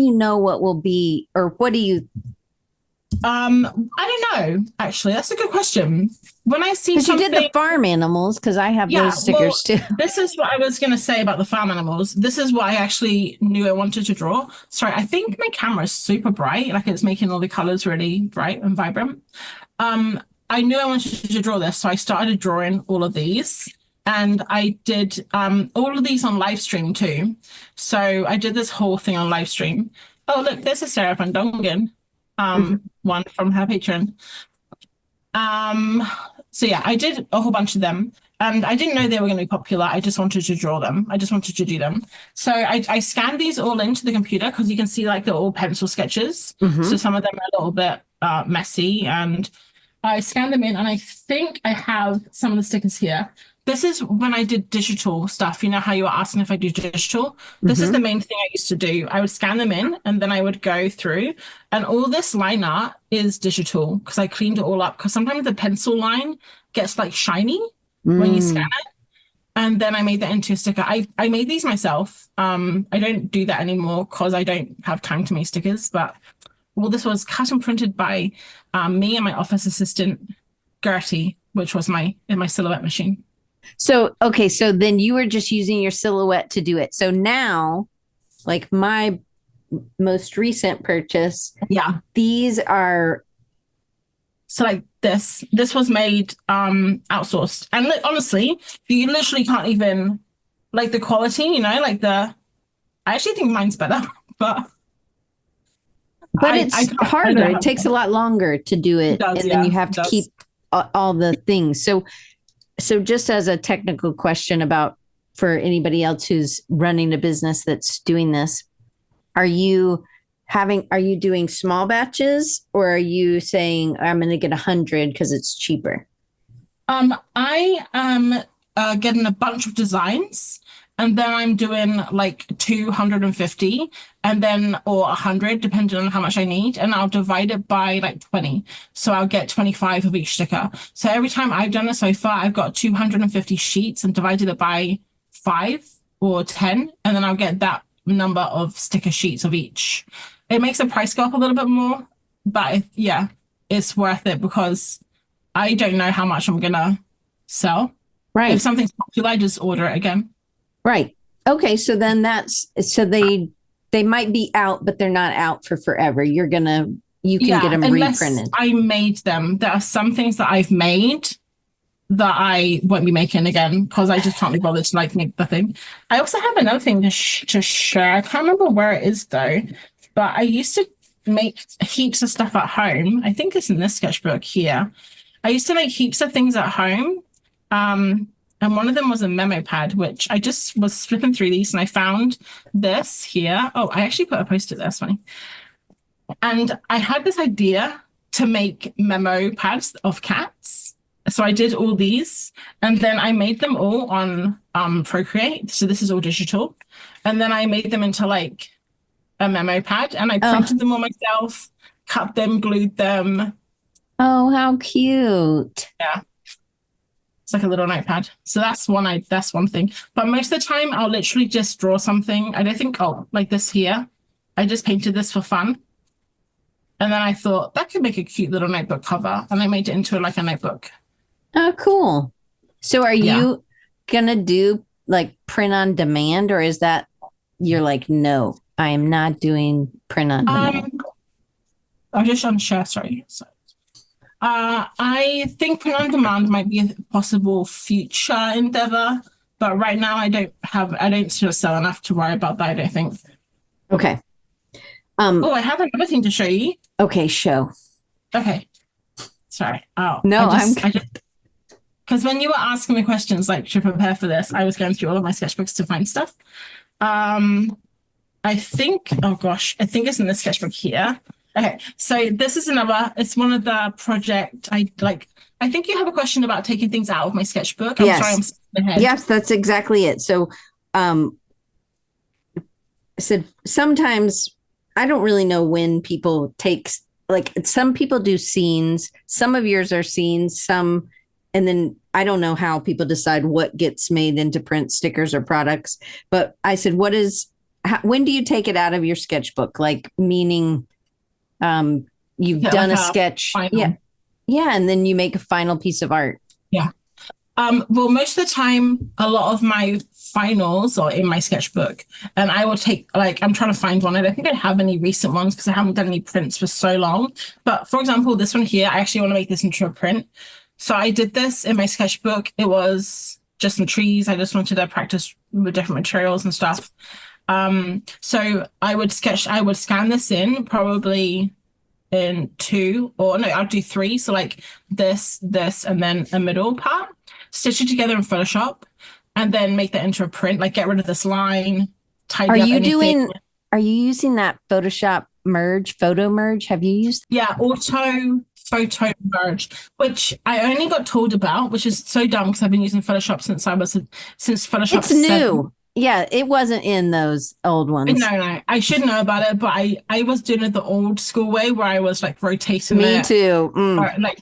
you know what will be, or what do you, I don't know, actually. That's a good question. When I see because you did the something, farm animals, because I have yeah, those well, stickers too. this is what I was going to say about the farm animals. This is what I actually knew I wanted to draw. Sorry, I think my camera is super bright, like it's making all the colors really bright and vibrant. I knew I wanted to draw this, so I started drawing all of these. And I did all of these on live stream too. So I did this whole thing on live stream. Oh, look, there's a Sarah Van Dongen, one from her Patreon. Um, so yeah, I did a whole bunch of them, and I didn't know they were going to be popular. I just wanted to draw them. I just wanted to do them. So I scanned these all into the computer because you can see like they're all pencil sketches. So some of them are a little bit messy, and I scanned them in, and I think I have some of the stickers here. This is when I did digital stuff. You know how you were asking if I do digital? This is the main thing I used to do. I would scan them in and then I would go through, and all this line art is digital because I cleaned it all up. Because sometimes the pencil line gets like shiny when you scan it. And then I made that into a sticker. I made these myself. I don't do that anymore because I don't have time to make stickers. But well, this was cut and printed by me and my office assistant, Gertie, which was in my silhouette machine. So, okay, so then you were just using your silhouette to do it. So now, like my most recent purchase, Yeah. these are, So like this was made outsourced. And honestly, you literally can't even like the quality, like I actually think mine's better, but but I it's can't I harder. don't It have takes a lot longer to do it it, does, and then yeah, you have it to keep does. all the things. So just as a technical question about for anybody else who's running a business that's doing this, are you doing small batches, or are you saying I'm going to get 100 because it's cheaper? I am getting a bunch of designs, and then I'm doing like 250 and then or 100 depending on how much I need, and I'll divide it by like 20. So I'll get 25 of each sticker. So every time I've done it so far, I've got 250 sheets and divided it by 5 or 10, and then I'll get that number of sticker sheets of each. It makes the price go up a little bit more, but yeah, it's worth it because I don't know how much I'm gonna sell. If Right. something's popular, I just order it again. Right. Okay, so then so they might be out, but they're not out for forever. You can get Yeah, them unless reprinted. I made them. There are some things that I've made that I won't be making again because I just can't be bothered to like make the thing. I also have another thing to share. I can't remember where it is though, but I used to make heaps of stuff at home. I think it's in this sketchbook here. I used to make heaps of things at home. And one of them was a memo pad, which I just was flipping through these and I found this here. Oh, I actually put a post-it there, that's funny. And I had this idea to make memo pads of cats. So I did all these and then I made them all on Procreate. So this is all digital. And then I made them into like a memo pad and I Oh, printed them all myself, cut them, glued them. oh, how cute. Yeah. It's like a little notepad. So that's one thing. But most of the time I'll literally just draw something. I don't think like this here. I just painted this for fun. And then I thought that could make a cute little notebook cover, and I made it into like a notebook. Oh, cool. So are Yeah. you gonna do like print on demand, or is that you're like, no, I am not doing print on demand? I'll just unshare, sorry. I think print on demand might be a possible future endeavor, but right now I don't sort of sell enough to worry about that, I don't think. Okay. Oh, I have another thing to show you. Okay, show. Okay. Sorry. Oh, No, I just because when you were asking me questions like to prepare for this, I was going through all of my sketchbooks to find stuff. I think, oh gosh, I think it's in the sketchbook here. Okay, so this is it's one of the project I like. I think you have a question about taking things out of my sketchbook. I'm sorry, I'm skipping ahead. Yes, that's exactly it. So, I said sometimes I don't really know when people take, like, some people do scenes, some of yours are scenes, some, and then I don't know how people decide what gets made into print, stickers, or products. But I said, when do you take it out of your sketchbook? Like, meaning, you've done a sketch. Final. Yeah. And then you make a final piece of art. Yeah. Well, most of the time, a lot of my finals are in my sketchbook, and I will take, like, I'm trying to find one. I don't think I have any recent ones because I haven't done any prints for so long. But for example, this one here, I actually want to make this into a print. So I did this in my sketchbook. It was just some trees. I just wanted to practice with different materials and stuff. So I would scan this in probably in I'll do three. So like this, and then a middle part, stitch it together in Photoshop, and then make that into a print, like get rid of this line, tidy up anything. Are you using that Photoshop photo merge? Have you used? Yeah, auto photo merge, which I only got told about, which is so dumb because I've been using Photoshop since Photoshop. It's new. Yeah, it wasn't in those old ones. No, I should know about it, but I was doing it the old school way where I was like rotating it. Me too. Like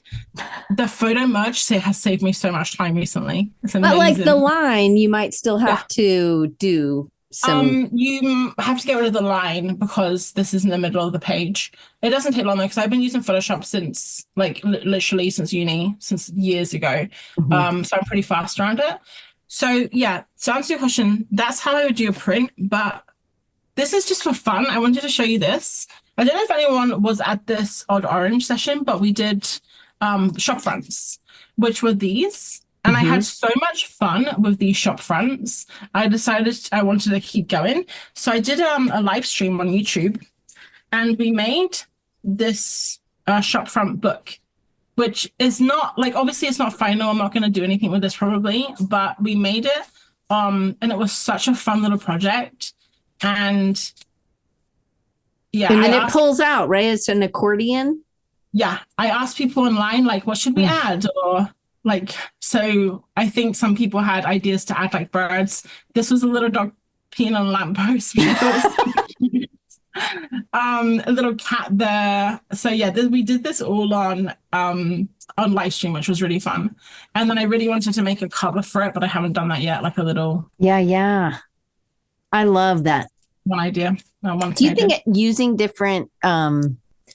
the photo merge has saved me so much time recently. It's amazing. But like the line, you might still have to do some. You have to get rid of the line because this is in the middle of the page. It doesn't take long though, because I've been using Photoshop since like literally since uni, since years ago. Mm-hmm. So I'm pretty fast around it. So yeah, to answer your question, that's how I would do a print, but this is just for fun. I wanted to show you this. I don't know if anyone was at this Odd Orange session, but we did shop fronts, which were these. And I had so much fun with these shop fronts. I decided I wanted to keep going. So I did a live stream on YouTube, and we made this shop front book, which is not like, obviously it's not final. I'm not going to do anything with this probably, but we made it. And it was such a fun little project. And yeah. And then it pulls out, right? It's an accordion. Yeah. I asked people online, like, what should we add? Or like, so I think some people had ideas to add like birds. This was a little dog peeing on a lamppost, which I thought was so cute. A little cat there. So yeah, we did this all on live stream, which was really fun. And then I really wanted to make a cover for it, but I haven't done that yet. Like a little. Yeah. I love that. One idea. Do you think using different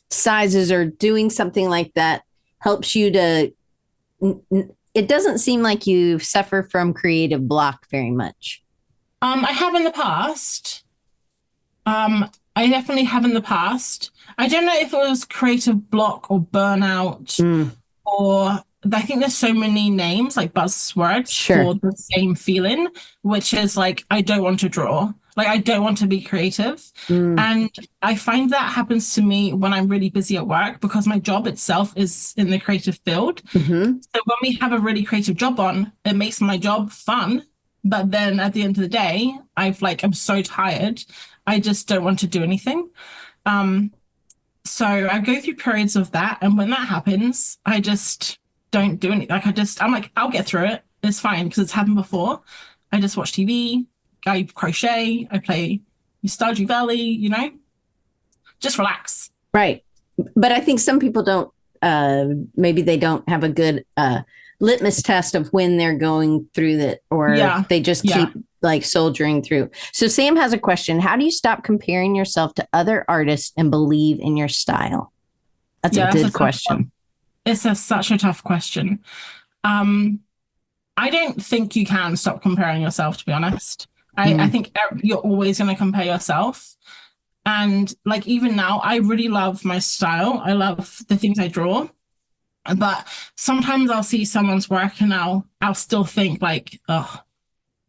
sizes or doing something like that helps you to? It doesn't seem like you suffer from creative block very much. I have in the past. I definitely have in the past. I don't know if it was creative block or burnout or I think there's so many names, like buzzwords for the same feeling, which is like, I don't want to draw. Like, I don't want to be creative. And I find that happens to me when I'm really busy at work because my job itself is in the creative field. So when we have a really creative job on, it makes my job fun. But then at the end of the day, I'm so tired. I just don't want to do anything. So I go through periods of that. And when that happens, I just don't do anything. I'm like, I'll get through it. It's fine because it's happened before. I just watch TV, I crochet, I play Stardew Valley, just relax. Right. But I think some people don't, maybe they don't have a good litmus test of when they're going through that, or they just keep like soldiering through. So Sam has a question. How do you stop comparing yourself to other artists and believe in your style? That's a Yeah, that's a good tough one. question. Such a tough question. Um, I don't think you can stop comparing yourself, to be honest. I Mm, think you're always going to compare yourself. And like even now, I really love my style. I love the things I draw. But sometimes I'll see someone's work and I'll still think like, oh,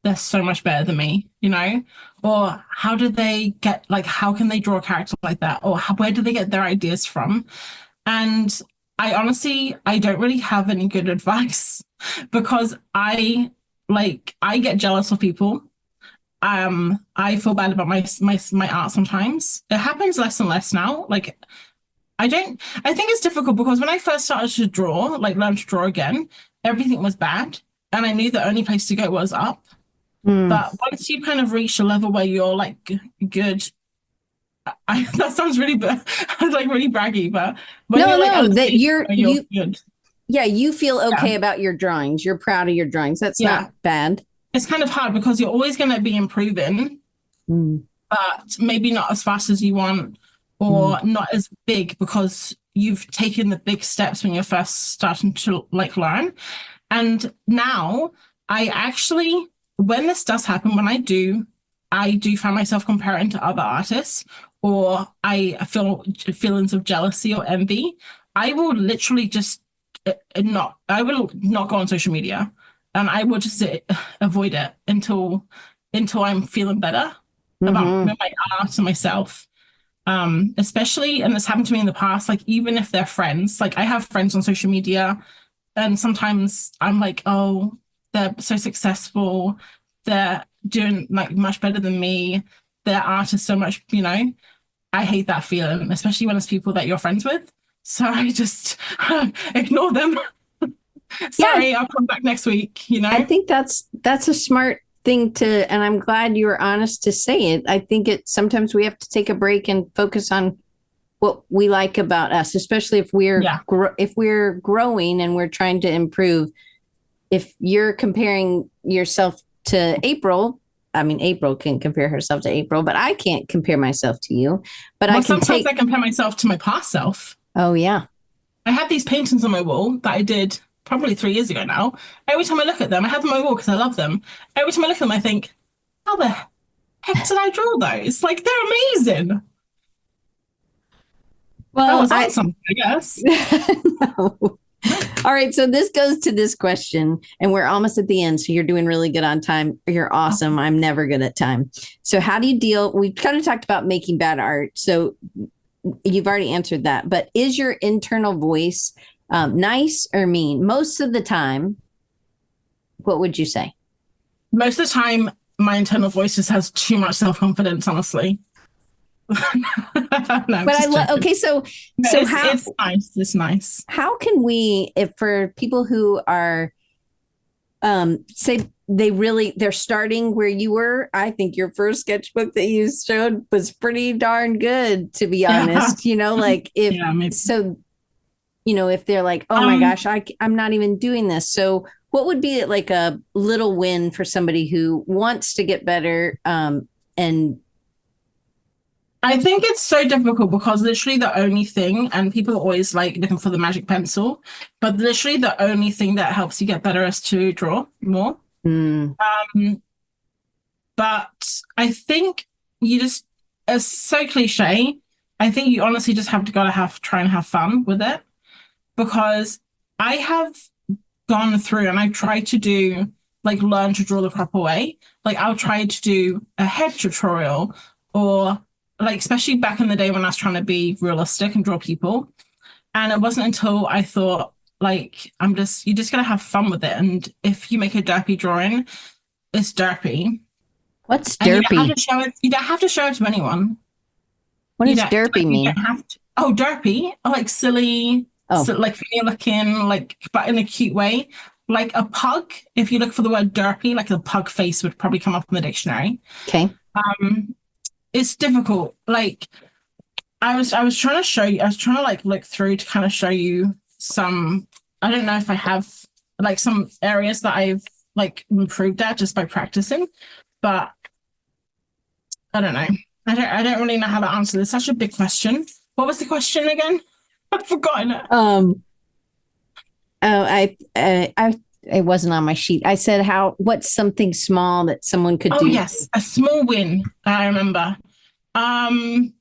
they're so much better than me, you know? Or how did they get like how can they draw a character like that? Or where do they get their ideas from? And I don't really have any good advice because I get jealous of people. I feel bad about my art sometimes. It happens less and less now. Like I think it's difficult because when I first started to draw, like learn to draw again, everything was bad. And I knew the only place to go was up. mm. But once you kind of reach a level where you're like good, that sounds really like really braggy, but when No, you're like at no, the that stage where you're good, yeah, you feel yeah, okay about your drawings. You're proud of your drawings. That's not yeah, bad. it's kind of hard because you're always going to be improving, Mm, but maybe not as fast as you want mm, or not as big because you've taken the big steps when you're first starting to like learn. And now I actually, when this does happen, I do find myself comparing to other artists, or I feel feelings of jealousy or envy. I will literally just I will not go on social media, and I will just avoid it until I'm feeling better about hmm. my art and myself. Especially, and this happened to me in the past, like even if they're friends, like I have friends on social media and sometimes I'm like, oh, they're so successful. They're doing like much better than me. Their art is so much, I hate that feeling, especially when it's people that you're friends with. So I just ignore them. Yeah, Sorry, I'll come back next week, I think that's a smart thing to, and I'm glad you were honest to say it. I think it sometimes we have to take a break and focus on what we like about us, especially if Yeah. if we're growing and we're trying to improve. If you're comparing yourself to April, I mean, April can compare herself to April, but I can't compare myself to you. But I Well, can sometimes I take, compare myself to my past self. oh, yeah. I have these paintings on my wall that I did probably 3 years ago now. Every time I look at them, I have them on my wall because I love them. Every time I look at them, I think, how the heck did I draw those? Like, they're amazing. I Well, was on something, I guess. no. All right. So this goes to this question, and we're almost at the end. So you're doing really good on time. You're awesome. I'm never good at time. So, how do you deal? We kind of talked about making bad art. So, you've already answered that. But is your internal voice nice or mean? Most of the time, what would you say? Most of the time, my internal voice just has too much self-confidence, honestly. No, I'm But I just love. joking. Okay, so No, so how it's nice. It's nice. how can we, if for people who are say they're starting where you were. I think your first sketchbook that you showed was pretty darn good, to be Yeah. honest. Like if Yeah, maybe. so, if they're like, oh my Um, gosh, I'm not even doing this. So what would be like a little win for somebody who wants to get better? And I think it's so difficult because literally the only thing, and people are always like looking for the magic pencil, but literally the only thing that helps you get better is to draw more. mm, Um, but I think you just, it's so cliche. I think you honestly just have to gotta have try and have fun with it because I have gone through and I've tried to do like learn to draw the proper way. Like I'll try to do a head tutorial or like especially back in the day when I was trying to be realistic and draw people. And it wasn't until I thought like you just gotta have fun with it. And if you make a derpy drawing, it's derpy. what's And you don't have derpy? to show it, you don't have to show it to anyone. What You does don't derpy you mean? don't have to. Oh, derpy, like silly, Oh, so like funny looking, like but in a cute way. Like a pug, if you look for the word derpy, like a pug face would probably come up in the dictionary. okay. Um, it's difficult. Like I was trying to show you, I was trying to like look through to kind of show you some, I don't know if I have like some areas that I've like improved at just by practicing, but I don't know. I don't really know how to answer this. Such a big question. What was the question again? I've forgotten it. Oh, it wasn't on my sheet. I said, what's something small that someone could Oh do? yes, a small win. I remember. Um,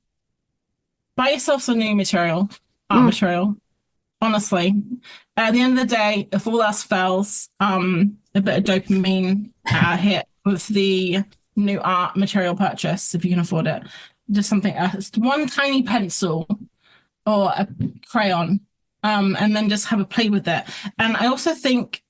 buy yourself some new material, art Mm, material. Honestly, at the end of the day, if all else fails, a bit of dopamine hit with the new art material purchase if you can afford it. Just something, one tiny pencil or a crayon, and then just have a play with it. And I also think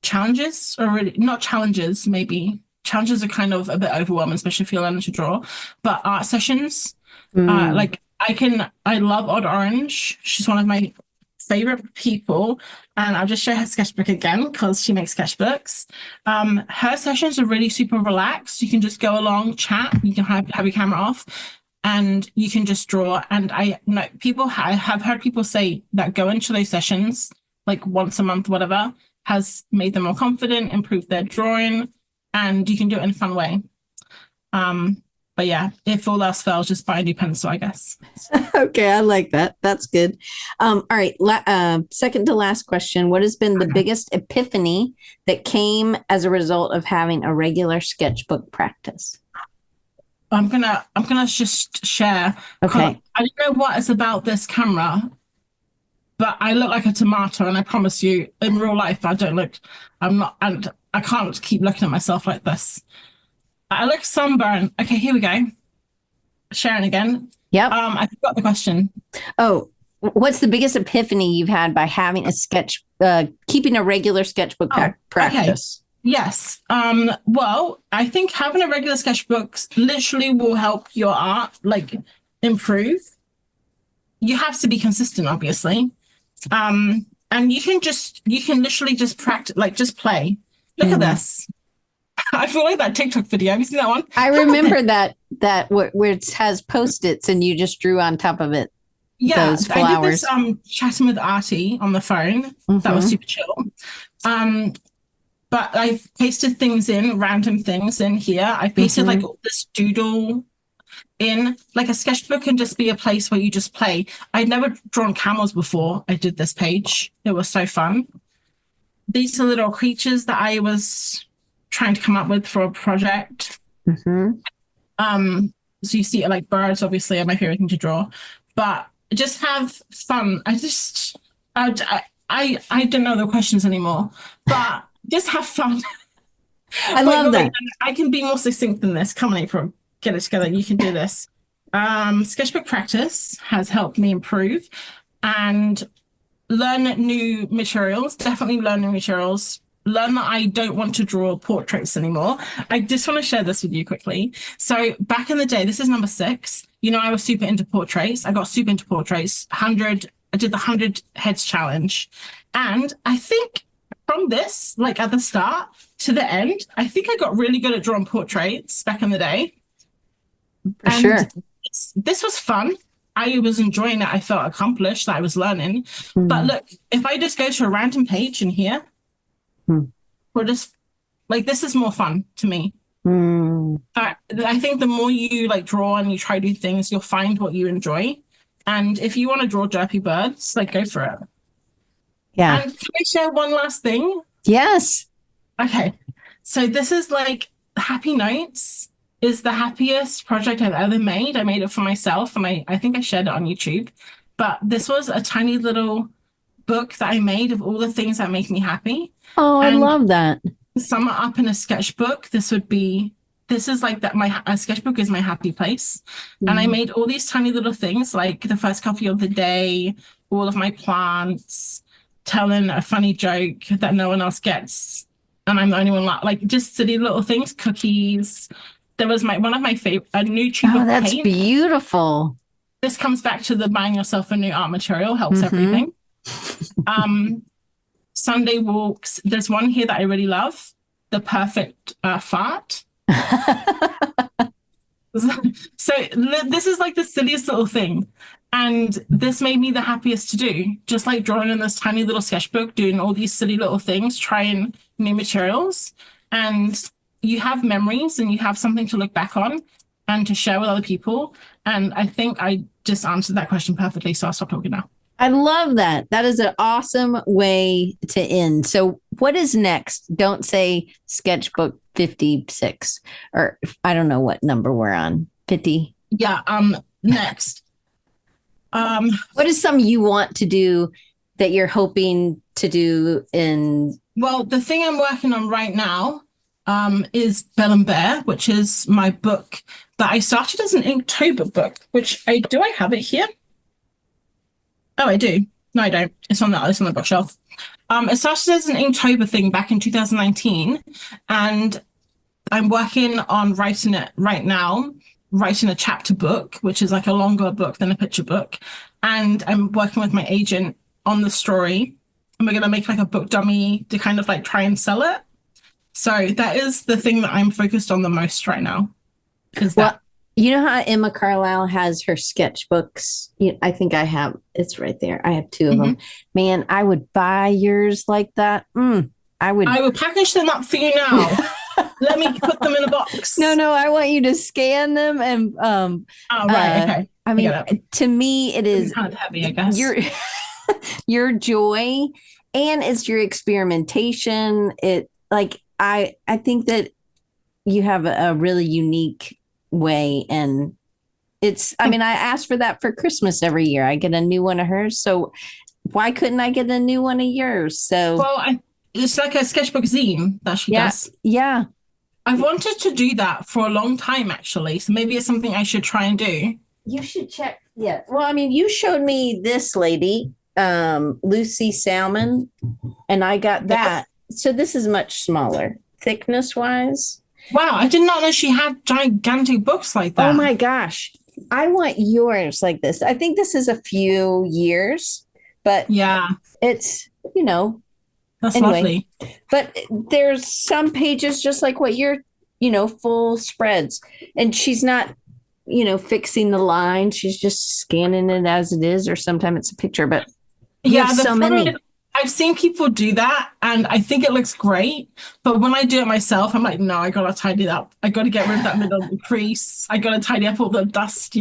challenges are really not challenges, maybe challenges are kind of a bit overwhelming, especially if you're learning to draw. But art sessions, mm. like I love Odd Orange. She's one of my favorite people, and I'll just show her sketchbook again because she makes sketchbooks. Her sessions are really super relaxed. You can just go along, chat. You can have your camera off, and you can just draw. And I know I have heard people say that going to those sessions like once a month, whatever, has made them more confident, improved their drawing, and you can do it in a fun way. But yeah, if all else fails, just buy a new pencil, I guess. Okay, I like that. That's good. All right. Second to last question. What has been the biggest epiphany that came as a result of having a regular sketchbook practice? I'm gonna just share. Okay. I don't know what it's about this camera, but I look like a tomato, and I promise you, in real life, I don't look. I'm not, and I can't keep looking at myself like this. I look sunburned. Okay, here we go. Sharon again. Yep. I forgot the question. Oh, what's the biggest epiphany you've had by having keeping a regular sketchbook Oh, practice? Okay. Yes. Well, I think having a regular sketchbook literally will help your art like improve. You have to be consistent, obviously. And you can literally just practice, like just play. Look at this. I feel like that TikTok video. Have you seen that one? I remember that where it has post-its and you just drew on top of it. Yeah, those I did flowers. this chatting with Artie on the phone. That was super chill. But I pasted things in, random things in here. I pasted like this doodle in. Like a sketchbook can just be a place where you just play. I'd never drawn camels before I did this page. It was so fun. These are little creatures that I was trying to come up with for a project. So you see like birds obviously are my favorite thing to draw, but just have fun. I don't know the questions anymore, but just have fun. I love that. I can be more succinct than this. Come on, April, get it together. You can do this. Sketchbook practice has helped me improve and learn new materials. Definitely learn new materials. Learn that I don't want to draw portraits anymore. I just want to share this with you quickly. So back in the day, this is number 6. You know, I was super into portraits. I got super into portraits. I did the 100 heads challenge. And I think from this, like at the start to the end, I think I got really good at drawing portraits back in the day. For sure. This was fun. I was enjoying it. I felt accomplished that I was learning. But look, if I just go to a random page in here, we're just like, this is more fun to me. I think the more you like draw and you try to do things, you'll find what you enjoy. And if you want to draw derpy birds, like go for it. Yeah. And can I share one last thing? Yes. Okay. So this is like Happy Notes is the happiest project I've ever made. I made it for myself and I think I shared it on YouTube. But this was a tiny little book that I made of all the things that make me happy. Oh, I love that. To sum it up in a sketchbook, this is like that. A sketchbook is my happy place. And I made all these tiny little things, like the first copy of the day, all of my plants, telling a funny joke that no one else gets. And I'm the only one like just silly little things, cookies. There was one of my favorite, a new tube of that's paint. Beautiful. This comes back to the buying yourself a new art material helps everything. Sunday walks. There's one here that I really love. The perfect fart. So this is like the silliest little thing. And this made me the happiest to do. Just like drawing in this tiny little sketchbook, doing all these silly little things, trying new materials. And you have memories and you have something to look back on and to share with other people. And I think I just answered that question perfectly. So I'll stop talking now. I love that. That is an awesome way to end. So, what is next? Don't say Sketchbook 56, or I don't know what number we're on. 50. Yeah. Next. What is something you want to do that you're hoping to do in? Well, the thing I'm working on right now is Bell and Bear, which is my book that I started as an Inktober book, which I have it here. Oh, I do. No, I don't. It's on the bookshelf. It started as an Inktober thing back in 2019, and I'm working on writing it right now, writing a chapter book, which is like a longer book than a picture book. And I'm working with my agent on the story, and we're going to make like a book dummy to kind of like try and sell it. So that is the thing that I'm focused on the most right now. Well, you know how Emma Carlisle has her sketchbooks? I think it's right there. I have two of them. Man, I would buy yours like that. I would package them up for you now. Let me put them in a box. No, I want you to scan them and oh, right, okay. I mean, to me, it is kind of heavy, I guess. Your joy, and it's your experimentation. I think that you have a really unique way, and I ask for that for Christmas every year. I get a new one of hers, so why couldn't I get a new one of yours? So it's like a sketchbook zine that she does. Yeah. I've wanted to do that for a long time, actually. So maybe it's something I should try and do. You should check. Yeah. Well, I mean, you showed me this lady, Lucy Salmon, and I got that. Yes. So this is much smaller, thickness wise. Wow, I did not know she had gigantic books like that. Oh my gosh. I want yours like this. I think this is a few years, but yeah, it's, that's lovely. But there's some pages just like what you're, full spreads. And she's not, fixing the line. She's just scanning it as it is, or sometimes it's a picture, but so many. I've seen people do that and I think it looks great, but when I do it myself, I'm like, no, I gotta tidy it up. I gotta get rid of that middle crease. I gotta tidy up all the dust,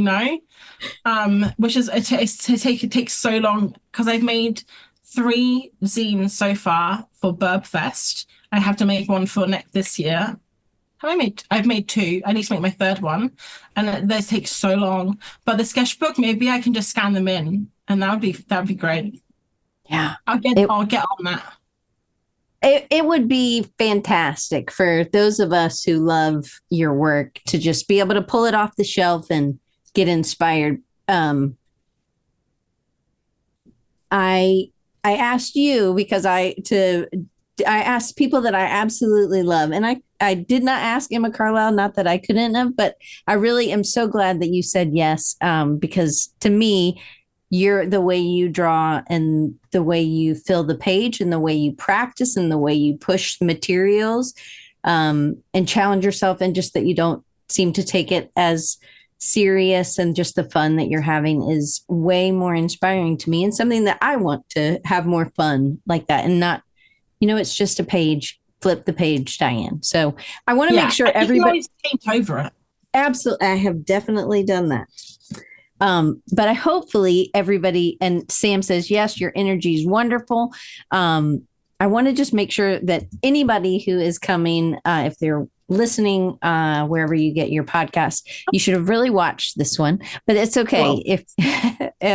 which is it takes so long because I've made 3 zines so far for Burb Fest. I have to make one for this year. I've made 2. I need to make my 3rd one, and those take so long. But the sketchbook, maybe I can just scan them in, and that would be great. Yeah, I'll get on that. It would be fantastic for those of us who love your work to just be able to pull it off the shelf and get inspired. I asked you because I asked people that I absolutely love, and I did not ask Emma Carlisle, not that I couldn't have, but I really am so glad that you said yes, because to me, you're the way you draw and the way you fill the page and the way you practice and the way you push the materials, and challenge yourself, and just that you don't seem to take it as serious, and just the fun that you're having is way more inspiring to me, and something that I want to have more fun like that, and not, it's just a page, flip the page, Diane. So I want to make sure everybody paint over it. Absolutely. I have definitely done that. But hopefully everybody, and Sam says, yes, your energy is wonderful. I want to just make sure that anybody who is coming, if they're listening, wherever you get your podcast, you should have really watched this one, but it's okay. Whoa. If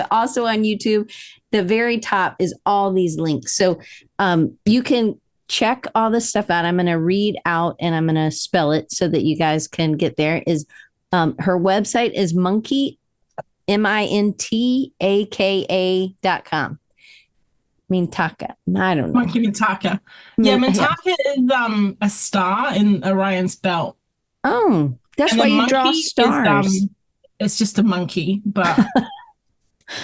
also on YouTube, the very top is all these links. So, you can check all this stuff out. I'm going to read out and I'm going to spell it so that you guys can get there. Her website is mintaka.com. Mintaka. I don't know. Monkey Mintaka. Yeah, Mintaka is a star in Orion's belt. Oh, that's why you draw stars. It's just a monkey, but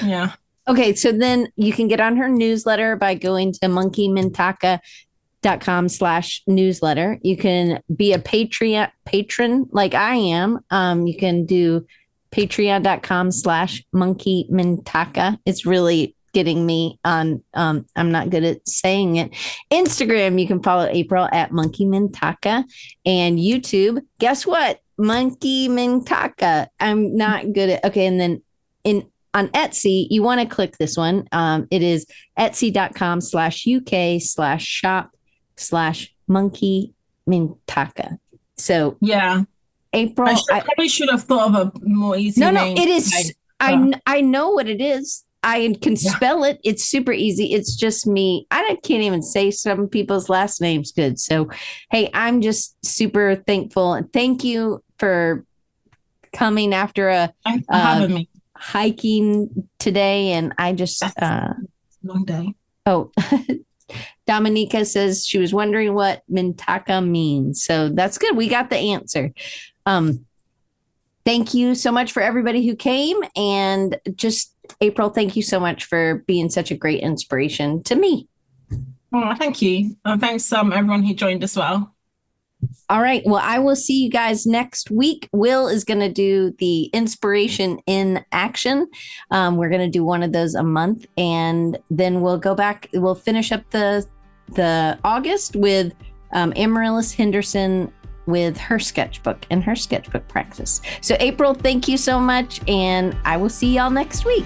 yeah. Okay, so then you can get on her newsletter by going to monkeymintaka.com/newsletter. You can be a patron like I am. You can do patreon.com/monkeymintaka. It's really getting me on. I'm not good at saying it. Instagram, you can follow April at Monkey Mintaka, and YouTube. Guess what? Monkey Mintaka. I'm not good at, okay. And then on Etsy, you want to click this one. It is etsy.com/UK/shop/monkey Mintaka. So Yeah. April, I probably should have thought of a more easy no, name. it is. I know what it is. I can spell it. It's super easy. It's just me. Can't even say some people's last names good. So, hey, I'm just super thankful. And thank you for coming after having me hiking today. And I just, long day. Oh, Dominica says she was wondering what Mintaka means. So that's good. We got the answer. Thank you so much for everybody who came. And just April, thank you so much for being such a great inspiration to me. Oh, thank you. Thanks everyone who joined as well. All right. Well, I will see you guys next week. Will is going to do the inspiration in action. We're going to do one of those a month, and then we'll go back. We'll finish up the August with Amaryllis Henderson with her sketchbook and her sketchbook practice. So April, thank you so much. And I will see y'all next week.